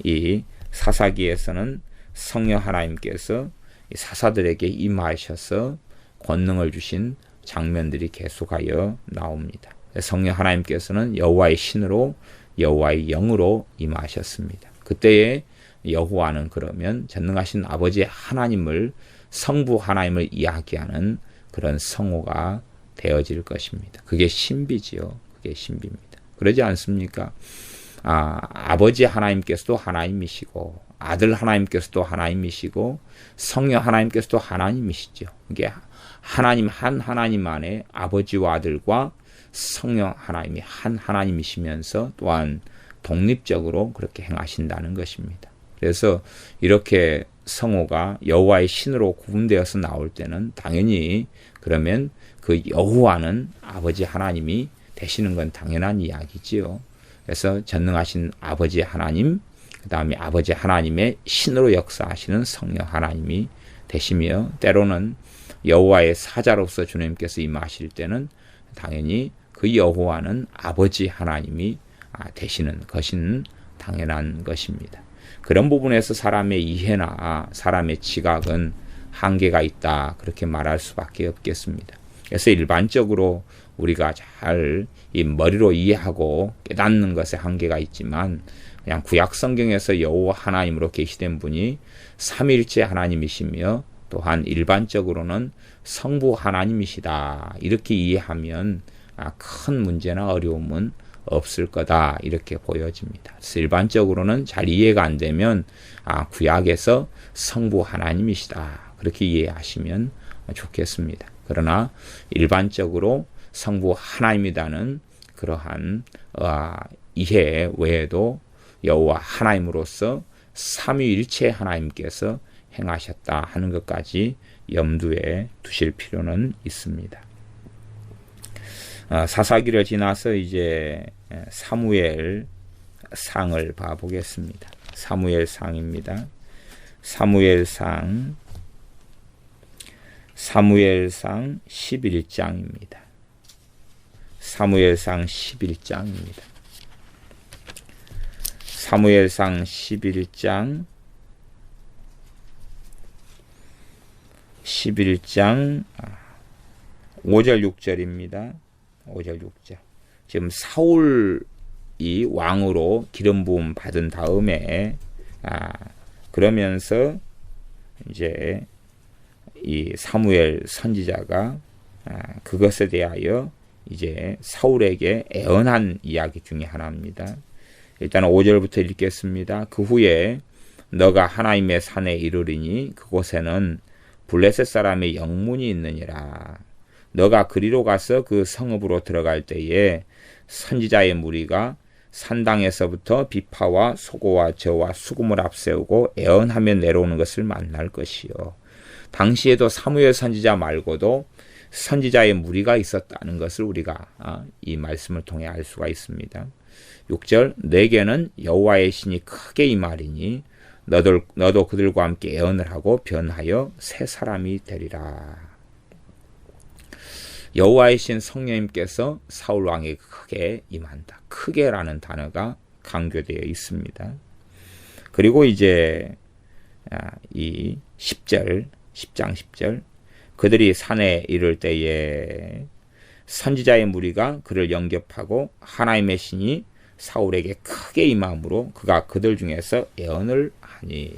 이 사사기에서는 성령 하나님께서 사사들에게 임하셔서 권능을 주신 장면들이 계속하여 나옵니다. 성령 하나님께서는 여호와의 신으로 여호와의 영으로 임하셨습니다. 그때에 여호와는 그러면 전능하신 아버지 하나님을, 성부 하나님을 이야기하는 그런 성호가 되어질 것입니다. 그게 신비지요. 그게 신비입니다. 그러지 않습니까? 아버지 하나님께서도 하나님이시고 아들 하나님께서도 하나님이시고 성령 하나님께서도 하나님이시죠. 이게 하나님 한 하나님 안에 아버지와 아들과 성령 하나님이 한 하나님이시면서 또한 독립적으로 그렇게 행하신다는 것입니다. 그래서 이렇게 성호가 여호와의 신으로 구분되어서 나올 때는 당연히 그러면 그 여호와는 아버지 하나님이 되시는 건 당연한 이야기지요. 그래서 전능하신 아버지 하나님, 그 다음에 아버지 하나님의 신으로 역사하시는 성령 하나님이 되시며 때로는 여호와의 사자로서 주님께서 임하실 때는 당연히 그 여호와는 아버지 하나님이 되시는 것은 당연한 것입니다. 그런 부분에서 사람의 이해나 사람의 지각은 한계가 있다 그렇게 말할 수밖에 없겠습니다. 그래서 일반적으로 우리가 잘 이 머리로 이해하고 깨닫는 것에 한계가 있지만 그냥 구약 성경에서 여호와 하나님으로 계시된 분이 삼위일체 하나님이시며 또한 일반적으로는 성부 하나님이시다 이렇게 이해하면 큰 문제나 어려움은 없을 거다 이렇게 보여집니다. 그래서 일반적으로는 잘 이해가 안 되면 구약에서 성부 하나님이시다 그렇게 이해하시면 좋겠습니다. 그러나 일반적으로 성부 하나님이라는 그러한 이해 외에도 여호와 하나님으로서 삼위일체 하나님께서 행하셨다 하는 것까지 염두에 두실 필요는 있습니다. 사사기를 지나서 이제 사무엘 상을 봐보겠습니다. 사무엘 상입니다. 사무엘상 11장입니다. 사무엘상 11장입니다. 사무엘상 11장 5절 6절입니다. 5절 6절. 지금 사울이 왕으로 기름 부음 받은 다음에 그러면서 이제 이 사무엘 선지자가 그것에 대하여 이제 사울에게 애언한 이야기 중에 하나입니다. 일단 5절부터 읽겠습니다. 그 후에 너가 하나님의 산에 이르리니 그곳에는 블레셋 사람의 영문이 있느니라. 너가 그리로 가서 그 성읍으로 들어갈 때에 선지자의 무리가 산당에서부터 비파와 소고와 저와 수금을 앞세우고 애언하며 내려오는 것을 만날 것이요. 당시에도 사무엘 선지자 말고도 선지자의 무리가 있었다는 것을 우리가 이 말씀을 통해 알 수가 있습니다. 6절 내게는 여호와의 신이 크게 임하리니 너도 그들과 함께 애언을 하고 변하여 새 사람이 되리라. 여호와의 신 성령님께서 사울 왕에게 크게 임한다. 크게라는 단어가 강조되어 있습니다. 그리고 이제 이 10장 10절 그들이 산에 이를 때에 선지자의 무리가 그를 영접하고 하나님의 신이 사울에게 크게 임함으로 그가 그들 중에서 애언을 하니.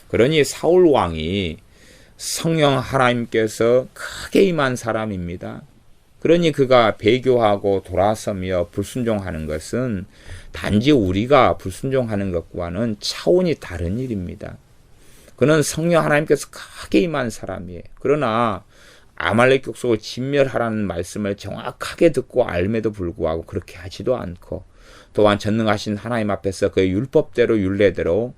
그러니 사울 왕이 성령 하나님께서 크게 임한 사람입니다. 그러니 그가 배교하고 돌아서며 불순종하는 것은 단지 우리가 불순종하는 것과는 차원이 다른 일입니다. 그는 성령 하나님께서 크게 임한 사람이에요. 그러나 아말렉 족속을 진멸하라는 말씀을 정확하게 듣고 알매도 불구하고 그렇게 하지도 않고 또한 전능하신 하나님 앞에서 그의 율법대로 율례대로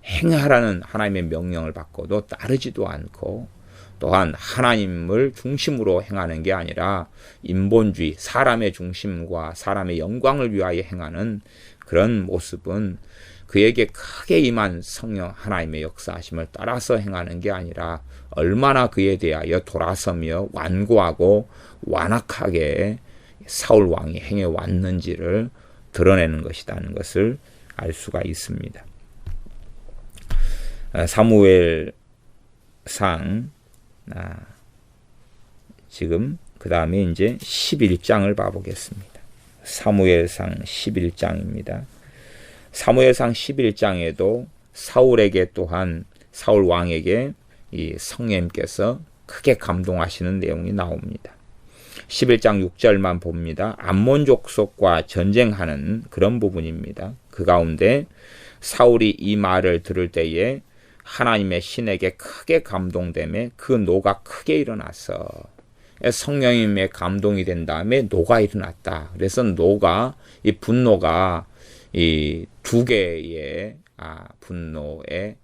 행하라는 하나님의 명령을 받고도 따르지도 않고 또한 하나님을 중심으로 행하는 게 아니라 인본주의, 사람의 중심과 사람의 영광을 위하여 행하는 그런 모습은 그에게 크게 임한 성령 하나님의 역사하심을 따라서 행하는 게 아니라 얼마나 그에 대하여 돌아서며 완고하고 완악하게 사울 왕이 행해왔는지를 드러내는 것이라는 것을 알 수가 있습니다. 사무엘상 지금 그 다음에 이제 11장을 봐보겠습니다. 사무엘상 11장입니다. 사무엘상 11장에도 사울에게 또한 사울 왕에게 이 성령님께서 크게 감동하시는 내용이 나옵니다. 11장 6절만 봅니다. 암몬 족속과 전쟁하는 그런 부분입니다. 그 가운데 사울이 이 말을 들을 때에 하나님의 신에게 크게 감동되며 그 노가 크게 일어났어. 성령님의 감동이 된 다음에 노가 일어났다. 그래서 노가, 이 분노가 이 두 개의 분노의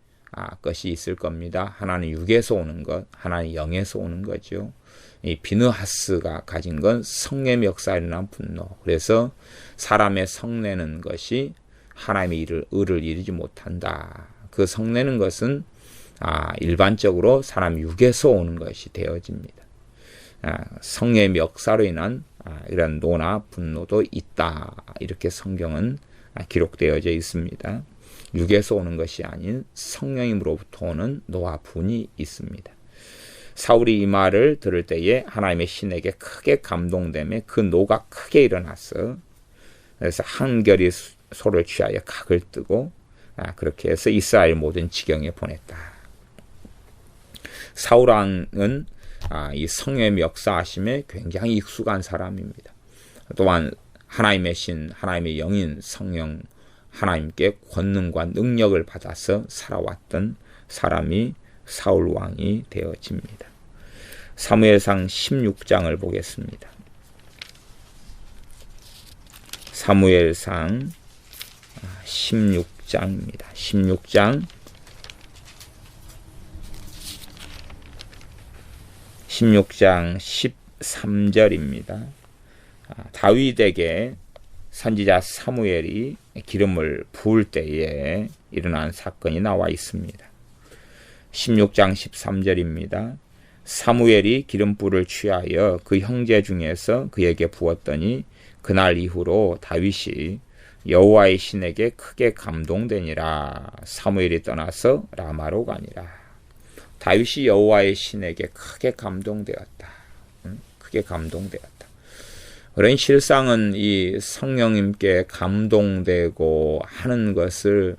것이 있을 겁니다. 하나는 육에서 오는 것, 하나는 영에서 오는 거죠. 이 비느하스가 가진 건 성령의 역사에 일어난 분노. 그래서 사람의 성내는 것이 하나님의 의를 이루지 못한다. 그 성내는 것은 일반적으로 사람 육에서 오는 것이 되어집니다. 성령의 역사로 인한 이런 노나 분노도 있다. 이렇게 성경은 기록되어져 있습니다. 육에서 오는 것이 아닌 성령님으로부터 오는 노와 분이 있습니다. 사울이 이 말을 들을 때에 하나님의 신에게 크게 감동되며 그 노가 크게 일어났어. 그래서 한결이 소를 취하여 각을 뜨고 그렇게 해서 이스라엘 모든 지경에 보냈다. 사울 왕은 이 성령의 역사하심에 굉장히 익숙한 사람입니다. 또한 하나님의 신, 하나님의 영인 성령 하나님께 권능과 능력을 받아서 살아왔던 사람이 사울 왕이 되어집니다. 사무엘상 16장을 보겠습니다. 사무엘상 16장입니다. 16장 13절입니다. 다윗에게 선지자 사무엘이 기름을 부을 때에 일어난 사건이 나와 있습니다. 16장 13절입니다. 사무엘이 기름불을 취하여 그 형제 중에서 그에게 부었더니 그날 이후로 다윗이 여호와의 신에게 크게 감동되니라. 사무엘이 떠나서 라마로 가니라. 다윗이 여호와의 신에게 크게 감동되었다. 크게 감동되었다. 그런 실상은 이 성령님께 감동되고 하는 것을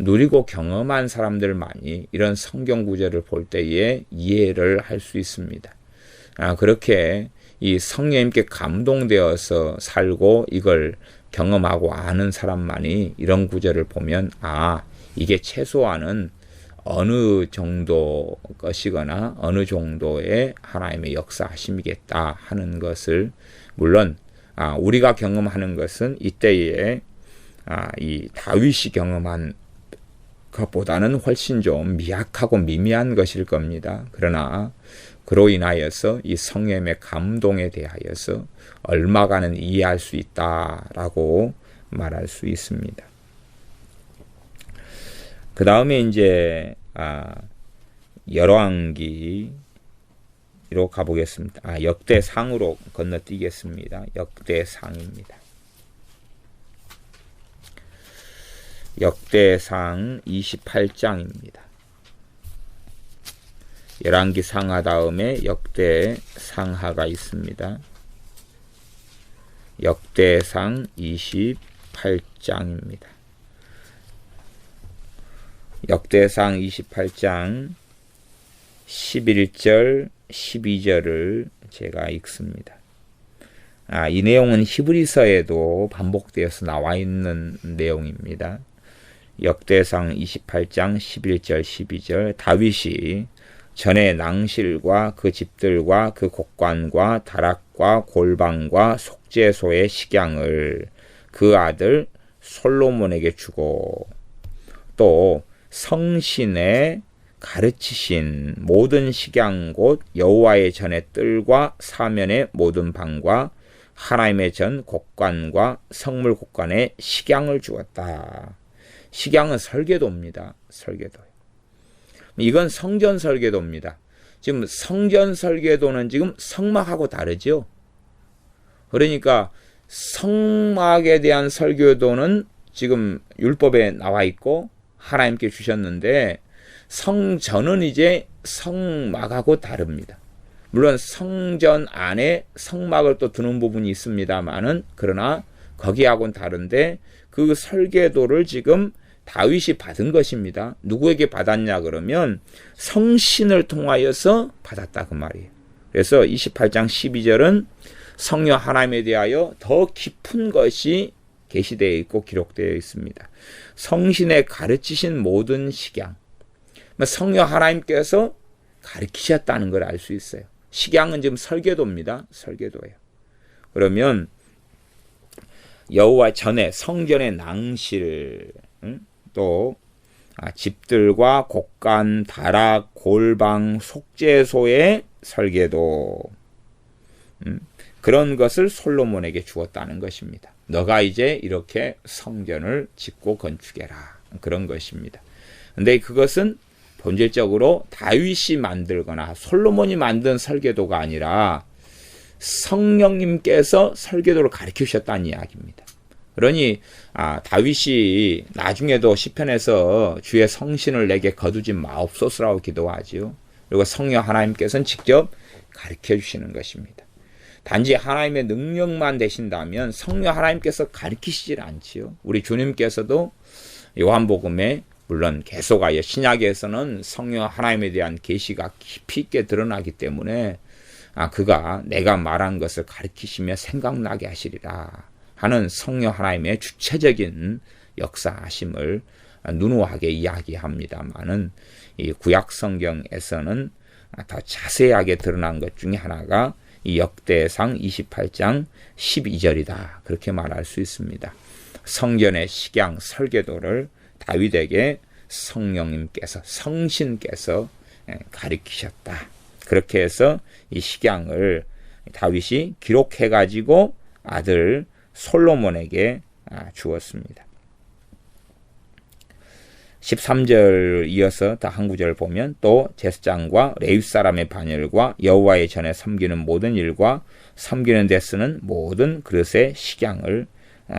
누리고 경험한 사람들만이 이런 성경 구절을 볼 때에 이해를 할 수 있습니다. 그렇게 이 성령님께 감동되어서 살고 이걸 경험하고 아는 사람만이 이런 구절을 보면 이게 최소한은 어느 정도 것이거나 어느 정도의 하나님의 역사하심이겠다 하는 것을, 물론 우리가 경험하는 것은 이때에 이 다윗이 경험한 것보다는 훨씬 좀 미약하고 미미한 것일 겁니다. 그러나 그로 인하여서 이 성령의 감동에 대하여서 얼마간은 이해할 수 있다라고 말할 수 있습니다. 그 다음에 이제 열왕기로 가보겠습니다. 역대상으로 건너뛰겠습니다. 역대상입니다. 역대상 28장입니다. 열왕기 상하 다음에 역대상하가 있습니다. 역대상 28장입니다. 역대상 28장 11절 12절을 제가 읽습니다. 이 내용은 히브리서에도 반복되어서 나와 있는 내용입니다. 역대상 28장 11절 12절 다윗이 전에 낭실과 그 집들과 그 곡관과 다락과 골방과 속죄소의 식양을 그 아들 솔로몬에게 주고 또 성신의 가르치신 모든 식양 곧 여호와의 전의 뜰과 사면의 모든 방과 하나님의 전 곡관과 성물 곡관에 식양을 주었다. 식양은 설계도입니다. 설계도. 이건 성전 설계도입니다. 지금 성전 설계도는 지금 성막하고 다르죠. 그러니까 성막에 대한 설계도는 지금 율법에 나와 있고 하나님께 주셨는데 성전은 이제 성막하고 다릅니다. 물론 성전 안에 성막을 또 두는 부분이 있습니다만은 그러나 거기하고는 다른데 그 설계도를 지금 다윗이 받은 것입니다. 누구에게 받았냐 그러면 성신을 통하여서 받았다 그 말이에요. 그래서 28장 12절은 성령 하나님에 대하여 더 깊은 것이 계시되어 있고 기록되어 있습니다. 성신에 가르치신 모든 식양, 성령 하나님께서 가르치셨다는 걸 알 수 있어요. 식양은 지금 설계도입니다. 설계도예요. 그러면 여호와 전에 성전의 낭실, 또 집들과 곡간, 다락, 골방, 속죄소의 설계도, 그런 것을 솔로몬에게 주었다는 것입니다. 너가 이제 이렇게 성전을 짓고 건축해라. 그런 것입니다. 근데 그것은 본질적으로 다윗이 만들거나 솔로몬이 만든 설계도가 아니라 성령님께서 설계도를 가르쳐 주셨다는 이야기입니다. 그러니 다윗이 나중에도 시편에서 주의 성신을 내게 거두지 마옵소서라고 기도하지요. 그리고 성령 하나님께서는 직접 가르쳐 주시는 것입니다. 단지 하나님의 능력만 되신다면 성령 하나님께서 가르치시질 않지요. 우리 주님께서도 요한복음에 물론 계속하여 신약에서는 성령 하나님에 대한 계시가 깊이 있게 드러나기 때문에 그가 내가 말한 것을 가르치시며 생각나게 하시리라 하는 성령 하나님의 주체적인 역사하심을 누누하게 이야기합니다만은 이 구약 성경에서는 더 자세하게 드러난 것 중에 하나가 이 역대상 28장 12절이다. 그렇게 말할 수 있습니다. 성전의 식양 설계도를 다윗에게 성령님께서 성신께서 가르치셨다. 그렇게 해서 이 식양을 다윗이 기록해 가지고 아들 솔로몬에게 주었습니다. 13절 이어서 다 한 구절 보면 또 제사장과 레위 사람의 반열과 여호와의 전에 섬기는 모든 일과 섬기는 데 쓰는 모든 그릇의 식양을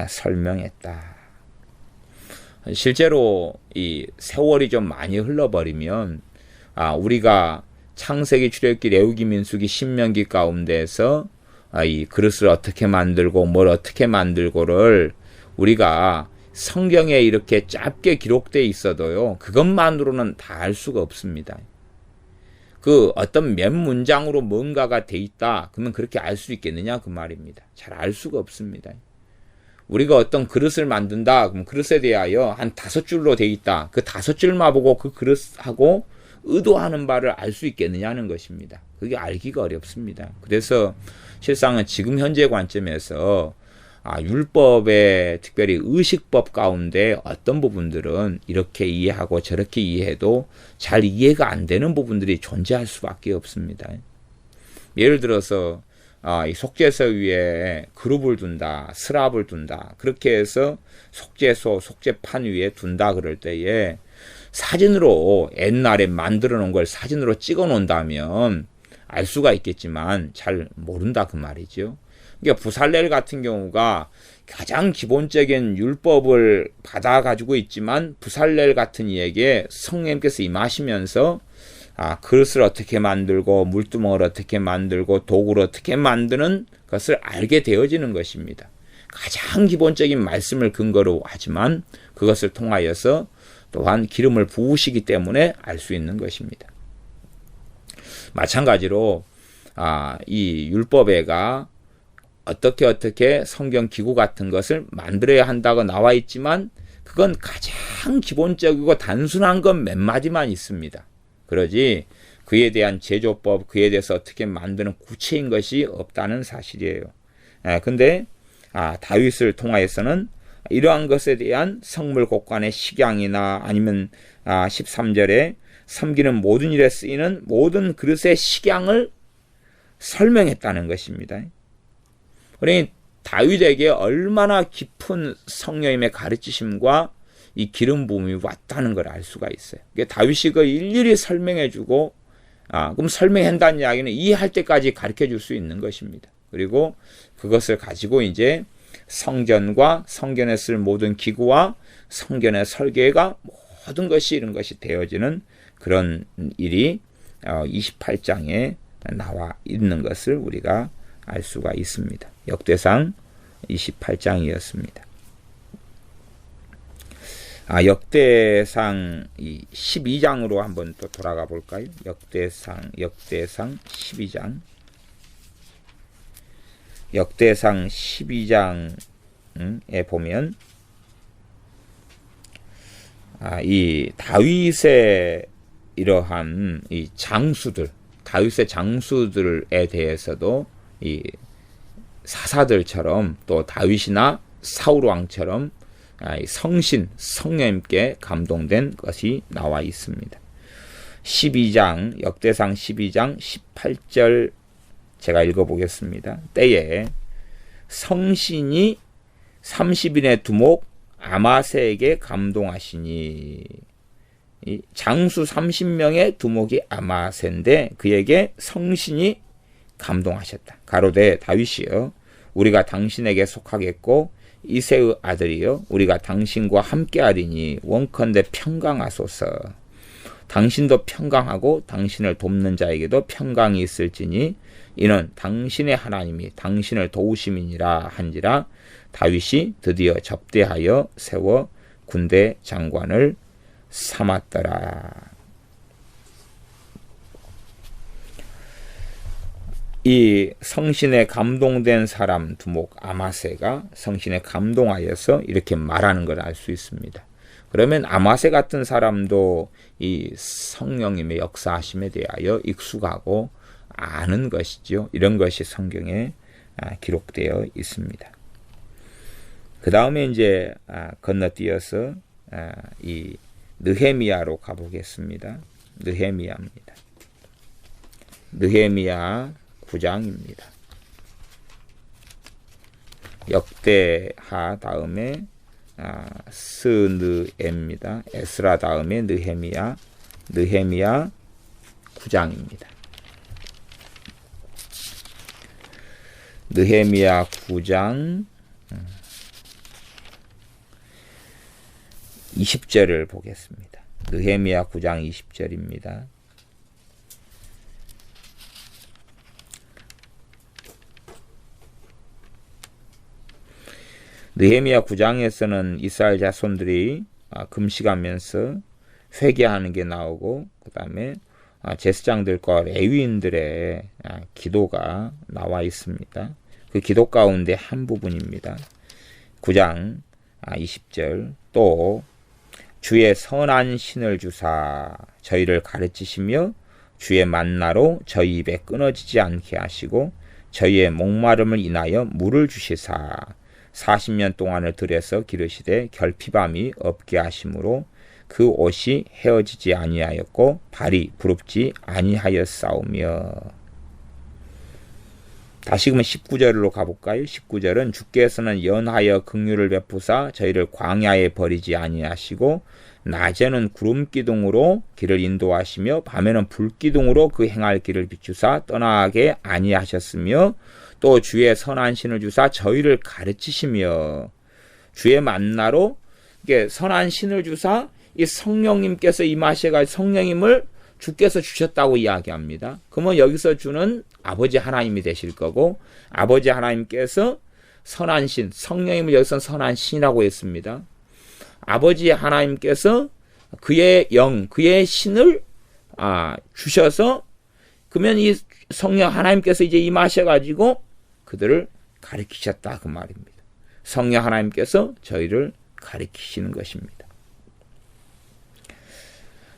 설명했다. 실제로 이 세월이 좀 많이 흘러버리면 우리가 창세기, 출애굽기, 레위기, 민수기, 신명기 가운데서 이 그릇을 어떻게 만들고 뭘 어떻게 만들고를 우리가 성경에 이렇게 짧게 기록되어 있어도요, 그것만으로는 다 알 수가 없습니다. 그 어떤 몇 문장으로 뭔가가 돼 있다, 그러면 그렇게 알 수 있겠느냐 그 말입니다. 잘 알 수가 없습니다. 우리가 어떤 그릇을 만든다, 그럼 그릇에 대하여 한 5줄로 돼 있다. 그 5줄만 보고 그 그릇하고 의도하는 바를 알 수 있겠느냐는 것입니다. 그게 알기가 어렵습니다. 그래서 실상은 지금 현재 관점에서 율법의 특별히 의식법 가운데 어떤 부분들은 이렇게 이해하고 저렇게 이해해도 잘 이해가 안 되는 부분들이 존재할 수밖에 없습니다. 예를 들어서 이 속죄소 위에 그룹을 둔다, 스랍을 둔다, 그렇게 해서 속죄소, 속죄판 위에 둔다 그럴 때에 사진으로 옛날에 만들어 놓은 걸 사진으로 찍어 놓는다면 알 수가 있겠지만 잘 모른다 그 말이죠. 그러니까 부살렐 같은 경우가 가장 기본적인 율법을 받아가지고 있지만 부살렐 같은 이에게 성령님께서 임하시면서 그릇을 어떻게 만들고 물두멍을 어떻게 만들고 도구를 어떻게 만드는 것을 알게 되어지는 것입니다. 가장 기본적인 말씀을 근거로 하지만 그것을 통하여서 또한 기름을 부으시기 때문에 알 수 있는 것입니다. 마찬가지로 이 율법에가 어떻게 성경 기구 같은 것을 만들어야 한다고 나와 있지만 그건 가장 기본적이고 단순한 건 몇 마디만 있습니다. 그러지 그에 대한 제조법, 그에 대해서 어떻게 만드는 구체인 것이 없다는 사실이에요. 근데 다윗을 통하여서는 이러한 것에 대한 성물 곡간의 식양이나 아니면 13절에 섬기는 모든 일에 쓰이는 모든 그릇의 식양을 설명했다는 것입니다. 그러니 다윗에게 얼마나 깊은 성령님의 가르치심과 이 기름 부음이 왔다는 걸 알 수가 있어요. 다윗이 그 일일이 설명해주고 그럼 설명한다는 이야기는 이해할 때까지 가르쳐 줄 수 있는 것입니다. 그리고 그것을 가지고 이제 성전과 성전에 쓸 모든 기구와 성전의 설계가 모든 것이 이런 것이 되어지는 그런 일이 28장에 나와 있는 것을 우리가 알 수가 있습니다. 역대상 28장이었습니다. 역대상 12장으로 한번 또 돌아가 볼까요? 역대상 12장 역대상 12장에 보면 이 다윗의 이러한 이 장수들, 다윗의 장수들에 대해서도 이 사사들처럼 또 다윗이나 사울 왕처럼 성신, 성령님께 감동된 것이 나와 있습니다. 12장, 역대상 12장 18절 제가 읽어보겠습니다. 때에 성신이 30인의 두목 아마세에게 감동하시니, 이 장수 30명의 두목이 아마세인데 그에게 성신이 감동하셨다. 가로되 다윗이여 우리가 당신에게 속하겠고 이새의 아들이여 우리가 당신과 함께하리니 원컨대 평강하소서. 당신도 평강하고 당신을 돕는 자에게도 평강이 있을지니 이는 당신의 하나님이 당신을 도우심이니라 한지라. 다윗이 드디어 접대하여 세워 군대 장관을 삼았더라. 이 성신에 감동된 사람 두목 아마세가 성신에 감동하여서 이렇게 말하는 걸 알 수 있습니다. 그러면 아마세 같은 사람도 이 성령님의 역사하심에 대하여 익숙하고 아는 것이죠. 이런 것이 성경에 기록되어 있습니다. 그 다음에 이제 건너뛰어서 이 느헤미야로 가보겠습니다. 느헤미야입니다. 느헤미야 9장입니다. 역대하 다음에 스느에입니다. 에스라 다음에 느헤미야 9장입니다. 느헤미야 9장 20절을 보겠습니다. 느헤미야 9장 20절입니다. 느헤미야 9장에서는 이스라엘 자손들이 금식하면서 회개하는 게 나오고 그 다음에 제사장들과 레위인들의 기도가 나와 있습니다. 그 기도 가운데 한 부분입니다. 9장 20절 또 주의 선한 신을 주사 저희를 가르치시며 주의 만나로 저희 입에 끊어지지 않게 하시고 저희의 목마름을 인하여 물을 주시사 40년 동안을 들여서 기르시되 결핍함이 없게 하심으로 그 옷이 헤어지지 아니하였고 발이 부릅지 아니하였사오며. 다시금 19절로 가볼까요? 19절은 주께서는 연하여 긍휼을 베푸사 저희를 광야에 버리지 아니하시고 낮에는 구름 기둥으로 길을 인도하시며 밤에는 불 기둥으로 그 행할 길을 비추사 떠나게 아니하셨으며 또 주의 선한 신을 주사 저희를 가르치시며 주의 만나로 이게 선한 신을 주사 이 성령님께서 임하셔가지고 성령님을 주께서 주셨다고 이야기합니다. 그러면 여기서 주는 아버지 하나님이 되실 거고 아버지 하나님께서 선한 신, 성령님을 여기서 선한 신이라고 했습니다. 아버지 하나님께서 그의 영, 그의 신을 주셔서 그러면 이 성령 하나님께서 이제 임하셔가지고 그들을 가르치셨다 그 말입니다. 성령 하나님께서 저희를 가르치시는 것입니다.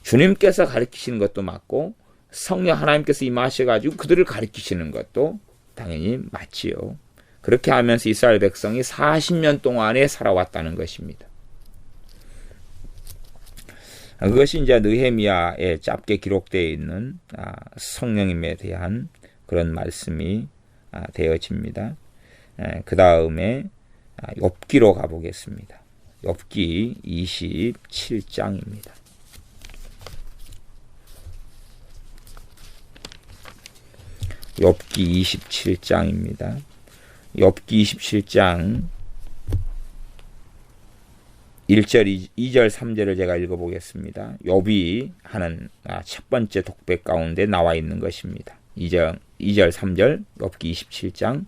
주님께서 가르치시는 것도 맞고 성령 하나님께서 임하셔가지고 그들을 가르치시는 것도 당연히 맞지요. 그렇게 하면서 이스라엘 백성이 40년 동안에 살아왔다는 것입니다. 그것이 이제 느헤미야에 짧게 기록되어 있는 성령님에 대한 그런 말씀이 되어집니다. 그 다음에 욥기로 가보겠습니다. 욥기 27장입니다. 욥기 27장입니다. 욥기 27장 1절, 2절, 3절을 제가 읽어보겠습니다. 욥이 하는 첫 번째 독백 가운데 나와 있는 것입니다. 2절, 3절 욥기 27장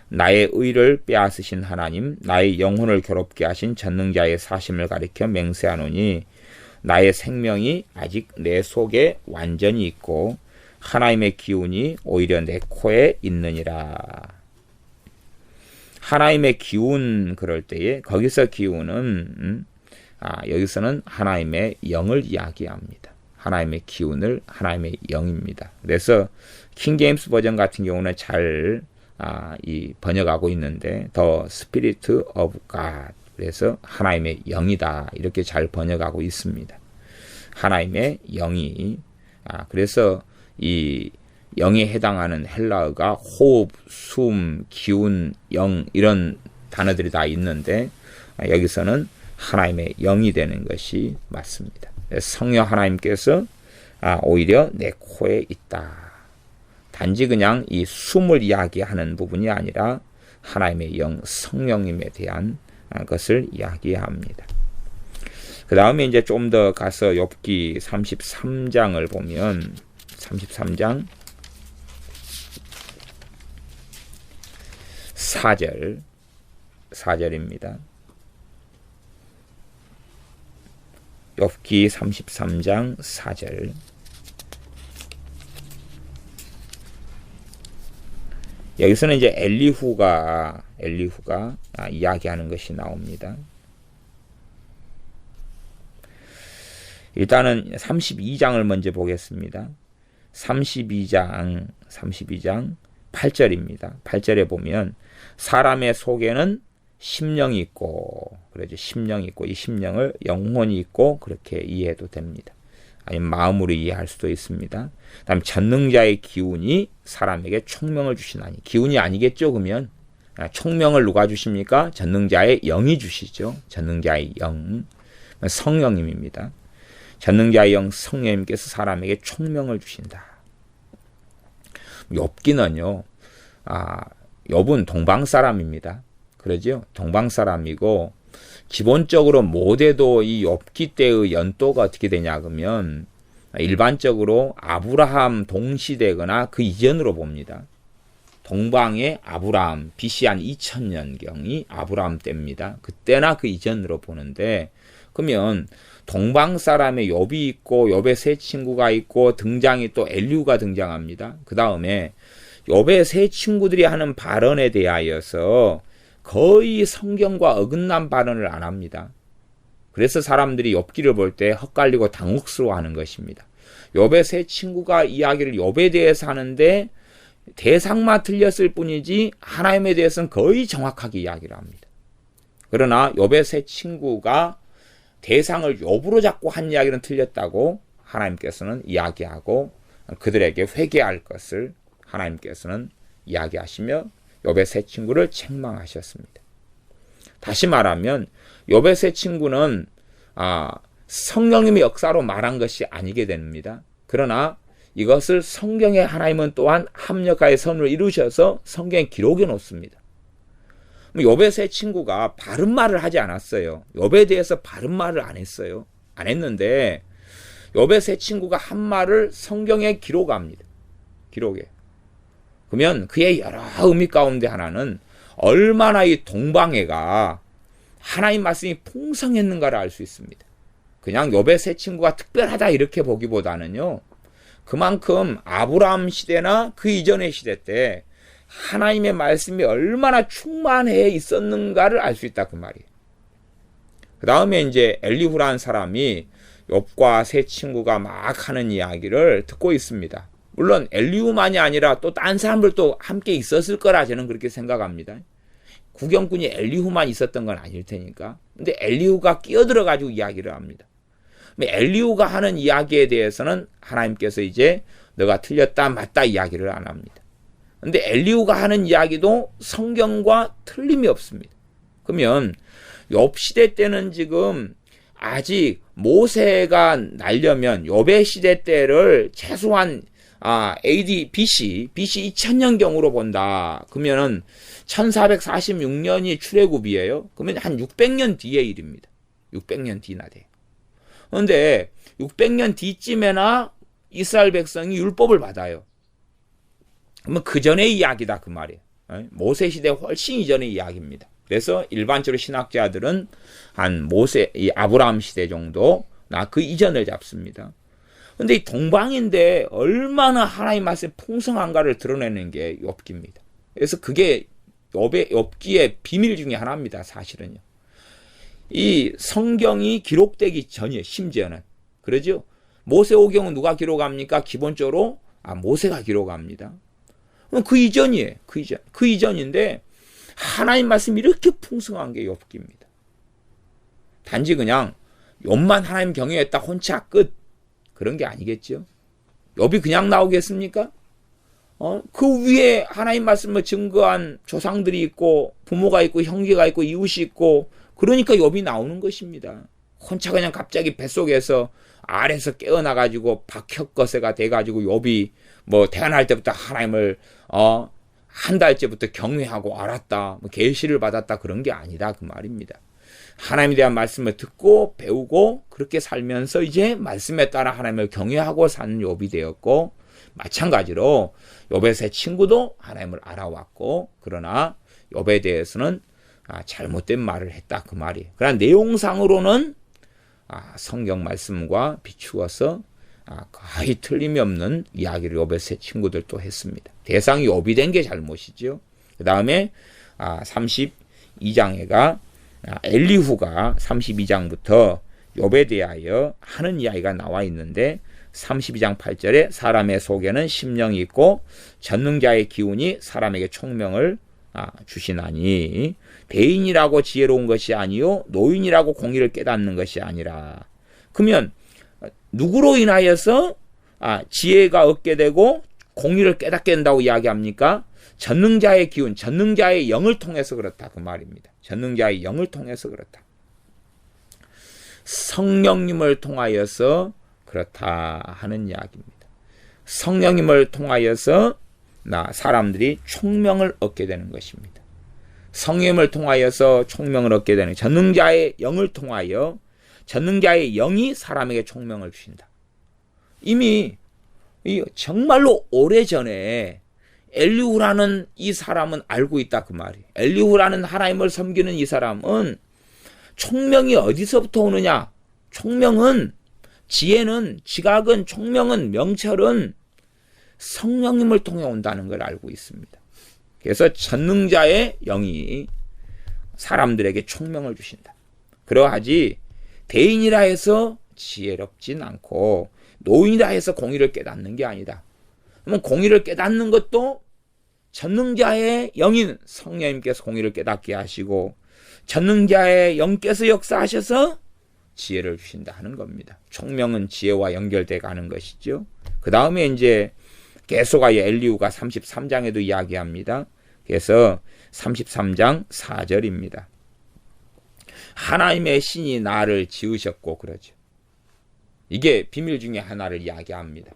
나의 의를 빼앗으신 하나님 나의 영혼을 괴롭게 하신 전능자의 사심을 가리켜 맹세하노니 나의 생명이 아직 내 속에 완전히 있고 하나님의 기운이 오히려 내 코에 있느니라. 하나님의 기운 그럴 때에 거기서 기운은 여기서는 하나님의 영을 이야기합니다. 하나님의 기운을 하나님의 영입니다. 그래서 킹제임스 버전 같은 경우는 잘 이 번역하고 있는데 The Spirit of God 그래서 하나님의 영이다 이렇게 잘 번역하고 있습니다. 하나님의 영이 그래서 이 영에 해당하는 헬라어가 호흡, 숨, 기운, 영 이런 단어들이 다 있는데 여기서는 하나님의 영이 되는 것이 맞습니다. 성령 하나님께서 오히려 내 코에 있다. 단지 그냥 이 숨을 이야기하는 부분이 아니라 하나님의 영, 성령님에 대한 것을 이야기합니다. 그 다음에 이제 좀 더 가서 욥기 33장을 보면 33장 4절입니다. 욥기 33장 4절 여기서는 이제 엘리후가 이야기하는 것이 나옵니다. 일단은 32장을 먼저 보겠습니다. 32장 8절입니다. 8절에 보면 사람의 속에는 심령이 있고 그러죠. 심령이 있고 이 심령을 영혼이 있고 그렇게 이해해도 됩니다. 아니면 마음으로 이해할 수도 있습니다. 다음 전능자의 기운이 사람에게 총명을 주시나니 기운이 아니겠죠. 그러면 총명을 누가 주십니까? 전능자의 영이 주시죠. 전능자의 영 성령님입니다. 전능자의 영 성령님께서 사람에게 총명을 주신다. 욥기는요. 욥은 동방 사람입니다. 그러죠? 동방 사람이고 기본적으로 모대도 이 욥기 때의 연도가 어떻게 되냐 그러면 일반적으로 아브라함 동시대거나 그 이전으로 봅니다. 동방의 아브라함 BC 한 2000년경이 아브라함 때입니다. 그때나 그 이전으로 보는데 그러면 동방 사람의 욥이 있고 욥의 세 친구가 있고 등장이 또 엘리후가 등장합니다. 그 다음에 욥의 세 친구들이 하는 발언에 대하여서 거의 성경과 어긋난 발언을 안 합니다. 그래서 사람들이 욥기를 볼 때 헛갈리고 당혹스러워하는 것입니다. 욥의 세 친구가 이야기를 욥에 대해서 하는데 대상만 틀렸을 뿐이지 하나님에 대해서는 거의 정확하게 이야기를 합니다. 그러나 욥의 세 친구가 대상을 욥으로 잡고 한 이야기는 틀렸다고 하나님께서는 이야기하고 그들에게 회개할 것을 하나님께서는 이야기하시며 욥의 세 친구를 책망하셨습니다. 다시 말하면 욥의 세 친구는 성령님의 역사로 말한 것이 아니게 됩니다. 그러나 이것을 성경에 하나님은 또한 합력하여 선을 이루셔서 성경에 기록해 놓습니다. 욥의 세 친구가 바른 말을 하지 않았어요. 욥에 대해서 바른 말을 안 했어요. 안 했는데 욥의 세 친구가 한 말을 성경에 기록합니다. 기록해. 그러면 그의 여러 의미 가운데 하나는 얼마나 이 동방해가 하나님 말씀이 풍성했는가를 알 수 있습니다. 그냥 욥의 세 친구가 특별하다 이렇게 보기보다는요. 그만큼 아브라함 시대나 그 이전의 시대 때 하나님의 말씀이 얼마나 충만해 있었는가를 알 수 있다 그 말이에요. 그 다음에 이제 엘리후라는 사람이 욥과 세 친구가 막 하는 이야기를 듣고 있습니다. 물론 엘리후만이 아니라 또 딴 사람들도 함께 있었을 거라 저는 그렇게 생각합니다. 구경꾼이 엘리후만 있었던 건 아닐 테니까. 근데 엘리후가 끼어들어가지고 이야기를 합니다. 엘리후가 하는 이야기에 대해서는 하나님께서 이제 너가 틀렸다 맞다 이야기를 안 합니다. 근데 엘리후가 하는 이야기도 성경과 틀림이 없습니다. 그러면 욥 시대 때는 지금 아직 모세가 날려면 욥의 시대 때를 최소한 AD, BC 2000년경으로 본다. 그러면은 1446년이 출애굽이에요. 그러면 한 600년 뒤의 일입니다. 600년 뒤나 돼요. 그런데 600년 뒤쯤에나 이스라엘 백성이 율법을 받아요. 그러면 그 전의 이야기다 그 말이에요. 모세 시대 훨씬 이전의 이야기입니다. 그래서 일반적으로 신학자들은 한 이 아브라함 시대 정도나 그 이전을 잡습니다. 근데 이 동방인데 얼마나 하나님 말씀의 풍성한가를 드러내는 게 욥기입니다. 그래서 그게 욥기의 비밀 중에 하나입니다. 사실은요. 이 성경이 기록되기 전이에요. 심지어는. 그러죠? 모세오경은 누가 기록합니까? 기본적으로 모세가 기록합니다. 그 이전이에요. 그 이전인데 하나님 말씀이 이렇게 풍성한 게 욥기입니다. 단지 그냥 욥만 하나님 경외했다 혼자 끝. 그런 게 아니겠죠. 욥이 그냥 나오겠습니까? 그 위에 하나님 말씀을 증거한 조상들이 있고 부모가 있고 형제가 있고 이웃이 있고 그러니까 욥이 나오는 것입니다. 혼자 그냥 갑자기 뱃속에서 아래서 깨어나가지고 박혁거세가 돼가지고 욥이 태어날 때부터 하나님을 한 달째부터 경외하고 알았다, 계시를 받았다 그런 게 아니다 그 말입니다. 하나님에 대한 말씀을 듣고 배우고 그렇게 살면서 이제 말씀에 따라 하나님을 경외하고 사는 욥이 되었고, 마찬가지로 욥의 세 친구도 하나님을 알아왔고, 그러나 욥에 대해서는 잘못된 말을 했다 그 말이에요. 그러나 내용상으로는 성경 말씀과 비추어서 거의 틀림이 없는 이야기를 욥의 세 친구들도 했습니다. 대상이 욥이 된 게 잘못이죠. 그 다음에 32장에가 엘리후가 32장부터 욥에 대하여 하는 이야기가 나와 있는데, 32장 8절에 사람의 속에는 심령이 있고 전능자의 기운이 사람에게 총명을 주시나니 대인이라고 지혜로운 것이 아니요 노인이라고 공의를 깨닫는 것이 아니라. 그러면 누구로 인하여서 지혜가 얻게 되고 공의를 깨닫게 된다고 이야기합니까? 전능자의 기운, 전능자의 영을 통해서 그렇다 그 말입니다. 전능자의 영을 통해서 그렇다. 성령님을 통하여서 그렇다 하는 이야기입니다. 성령님을 통하여서 사람들이 총명을 얻게 되는 것입니다. 성령님을 통하여서 총명을 얻게 되는, 전능자의 영을 통하여 전능자의 영이 사람에게 총명을 주신다. 이미 정말로 오래전에 엘리후라는 이 사람은 알고 있다 그 말이에요. 엘리후라는 하나님을 섬기는 이 사람은 총명이 어디서부터 오느냐? 총명은, 지혜는, 지각은, 총명은, 명철은 성령님을 통해 온다는 걸 알고 있습니다. 그래서 전능자의 영이 사람들에게 총명을 주신다. 그러하지 대인이라 해서 지혜롭진 않고 노인이라 해서 공의를 깨닫는 게 아니다. 그러면 공의를 깨닫는 것도 전능자의 영인 성령님께서 공의를 깨닫게 하시고 전능자의 영께서 역사하셔서 지혜를 주신다 하는 겁니다. 총명은 지혜와 연결돼 가는 것이죠. 그 다음에 이제 계속하여 엘리후가 33장에도 이야기합니다. 그래서 33장 4절입니다. 하나님의 신이 나를 지으셨고 그러죠. 이게 비밀 중에 하나를 이야기합니다.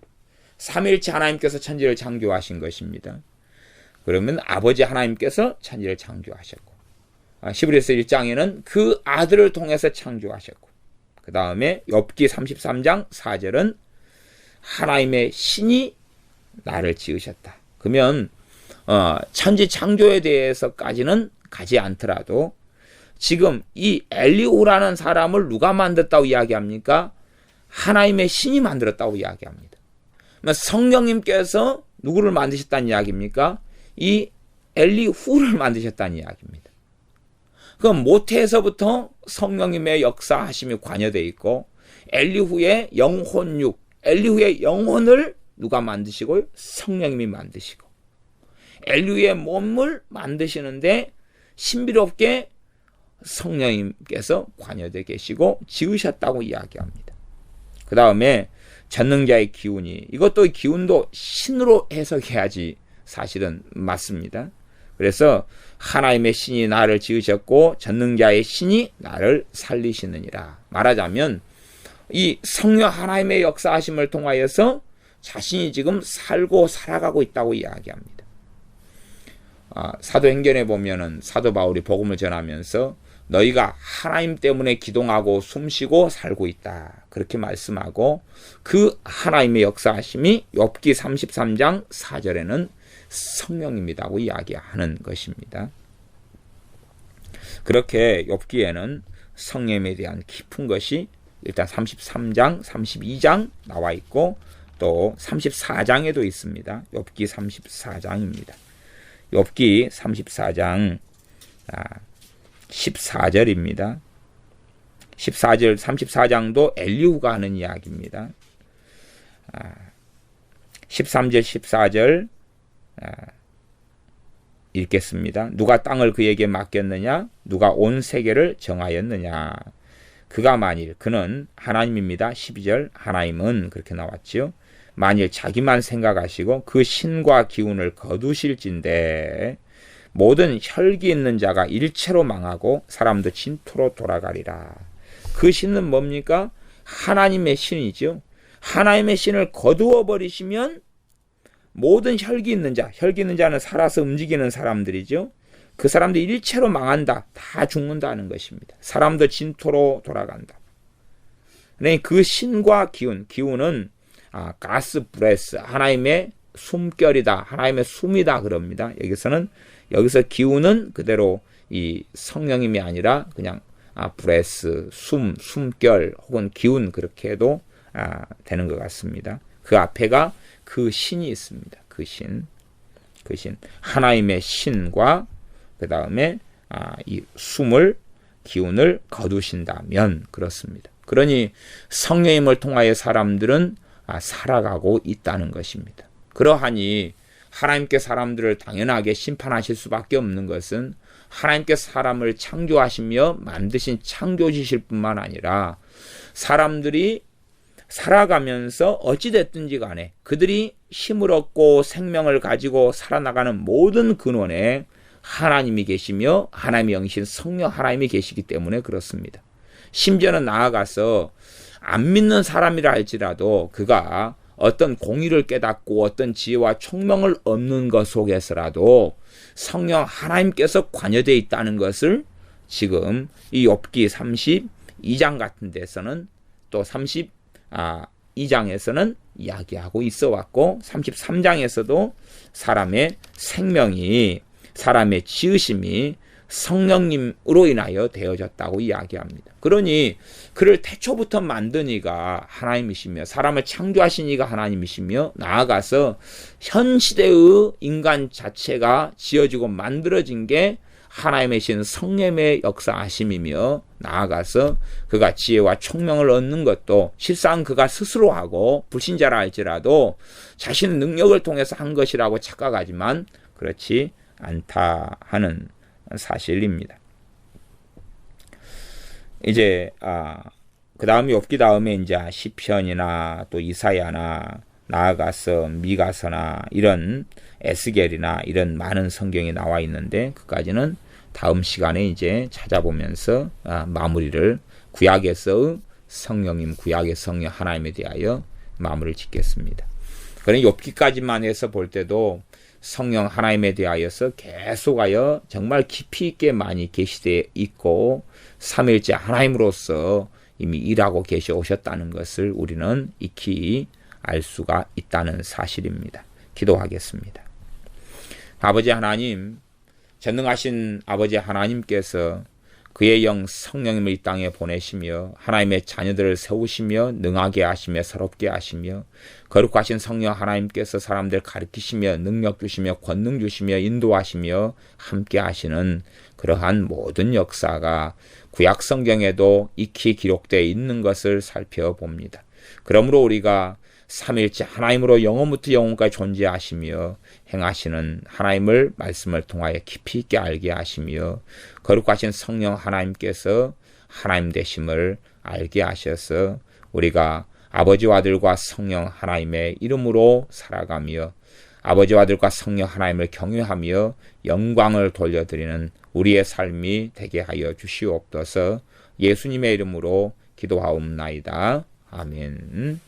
삼일체 하나님께서 천지를 창조하신 것입니다. 그러면 아버지 하나님께서 천지를 창조하셨고, 히브리서 1장에는 그 아들을 통해서 창조하셨고, 그 다음에 욥기 33장 4절은 하나님의 신이 나를 지으셨다. 그러면 천지 창조에 대해서까지는 가지 않더라도 지금 이 엘리후라는 사람을 누가 만들었다고 이야기합니까? 하나님의 신이 만들었다고 이야기합니다. 성령님께서 누구를 만드셨다는 이야기입니까? 이 엘리후를 만드셨다는 이야기입니다. 그럼 모태에서부터 성령님의 역사하심이 관여되어 있고, 엘리후의 영혼육, 엘리후의 영혼을 누가 만드시고요? 성령님이 만드시고, 엘리후의 몸을 만드시는데 신비롭게 성령님께서 관여되어 계시고 지으셨다고 이야기합니다. 그 다음에 전능자의 기운이, 이것도 기운도 신으로 해석해야지 사실은 맞습니다. 그래서 하나님의 신이 나를 지으셨고 전능자의 신이 나를 살리시느니라. 말하자면 이 성령 하나님의 역사하심을 통하여서 자신이 지금 살고 살아가고 있다고 이야기합니다. 사도행전에 보면은 사도 바울이 복음을 전하면서 너희가 하나님 때문에 기동하고 숨쉬고 살고 있다 그렇게 말씀하고, 그 하나님의 역사하심이 욥기 33장 4절에는 성령님이라고 이야기하는 것입니다. 그렇게 욥기에는 성령에 대한 깊은 것이 일단 33장, 32장 나와 있고 또 34장에도 있습니다. 욥기 34장입니다. 욥기 34장 14절입니다. 14절 34장도 엘리후가 하는 이야기입니다. 13절 14절 읽겠습니다. 누가 땅을 그에게 맡겼느냐? 누가 온 세계를 정하였느냐? 그가 만일, 그는 하나님입니다. 12절 하나님은 그렇게 나왔지요. 만일 자기만 생각하시고 그 신과 기운을 거두실진데 모든 혈기 있는 자가 일체로 망하고 사람도 진토로 돌아가리라. 그 신은 뭡니까? 하나님의 신이죠. 하나님의 신을 거두어 버리시면 모든 혈기 있는 자는 살아서 움직이는 사람들이죠. 그 사람들이 일체로 망한다. 다 죽는다는 것입니다. 사람도 진토로 돌아간다. 그러니까 그 신과 기운은 가스 브레스, 하나님의 숨결이다. 하나님의 숨이다 그럽니다. 여기서 기운은 그대로 이 성령님이 아니라 그냥 브레스, 숨결 혹은 기운 그렇게 해도 되는 것 같습니다. 그 앞에가 그 신이 있습니다. 그 신. 하나님의 신과 그 다음에 이 숨을, 기운을 거두신다면 그렇습니다. 그러니 성령님을 통하여 사람들은 살아가고 있다는 것입니다. 그러하니 하나님께 사람들을 당연하게 심판하실 수밖에 없는 것은 하나님께 사람을 창조하시며 만드신 창조주실 뿐만 아니라 사람들이 살아가면서 어찌됐든지 간에 그들이 힘을 얻고 생명을 가지고 살아나가는 모든 근원에 하나님이 계시며 하나님의 영이신 성령 하나님이 계시기 때문에 그렇습니다. 심지어는 나아가서 안 믿는 사람이라 할지라도 그가 어떤 공의를 깨닫고 어떤 지혜와 총명을 얻는 것 속에서라도 성령 하나님께서 관여되어 있다는 것을 지금 이 욥기 32장 같은 데서는 또 32장에서는 이야기하고 있어 왔고 33장에서도 사람의 생명이 사람의 지으심이 성령님으로 인하여 되어졌다고 이야기합니다. 그러니 그를 태초부터 만든 이가 하나님이시며 사람을 창조하신 이가 하나님이시며 나아가서 현 시대의 인간 자체가 지어지고 만들어진 게 하나님의 신 성령의 역사하심이며 나아가서 그가 지혜와 총명을 얻는 것도 실상 그가 스스로 하고 불신자라 할지라도 자신의 능력을 통해서 한 것이라고 착각하지만 그렇지 않다 하는 사실입니다. 이제 그 다음에 욥기 다음에 이제 시편이나 또 이사야나 나아가서 미가서나 이런 에스겔이나 이런 많은 성경이 나와 있는데 그까지는 다음 시간에 이제 찾아보면서 마무리를 구약에서 성령님 구약의 성령 하나님에 대하여 마무리를 짓겠습니다. 그러니 욥기까지만 해서 볼 때도 성령 하나님에 대하여서 계속하여 정말 깊이 있게 많이 계시되어 있고 삼위일체 하나님으로서 이미 일하고 계셔 오셨다는 것을 우리는 익히 알 수가 있다는 사실입니다. 기도하겠습니다. 아버지 하나님, 전능하신 아버지 하나님께서 그의 영 성령님을 이 땅에 보내시며 하나님의 자녀들을 세우시며 능하게 하시며 새롭게 하시며 거룩하신 성령 하나님께서 사람들 가르치시며 능력 주시며 권능 주시며 인도하시며 함께 하시는 그러한 모든 역사가 구약 성경에도 익히 기록되어 있는 것을 살펴봅니다. 그러므로 우리가 삼위일체 하나님으로 영원부터 영원까지 존재하시며 행하시는 하나님을 말씀을 통하여 깊이 있게 알게 하시며 거룩하신 성령 하나님께서 하나님 되심을 알게 하셔서 우리가 아버지와 아들과 성령 하나님의 이름으로 살아가며 아버지와 아들과 성령 하나님을 경외하며 영광을 돌려드리는 우리의 삶이 되게 하여 주시옵소서. 예수님의 이름으로 기도하옵나이다. 아멘.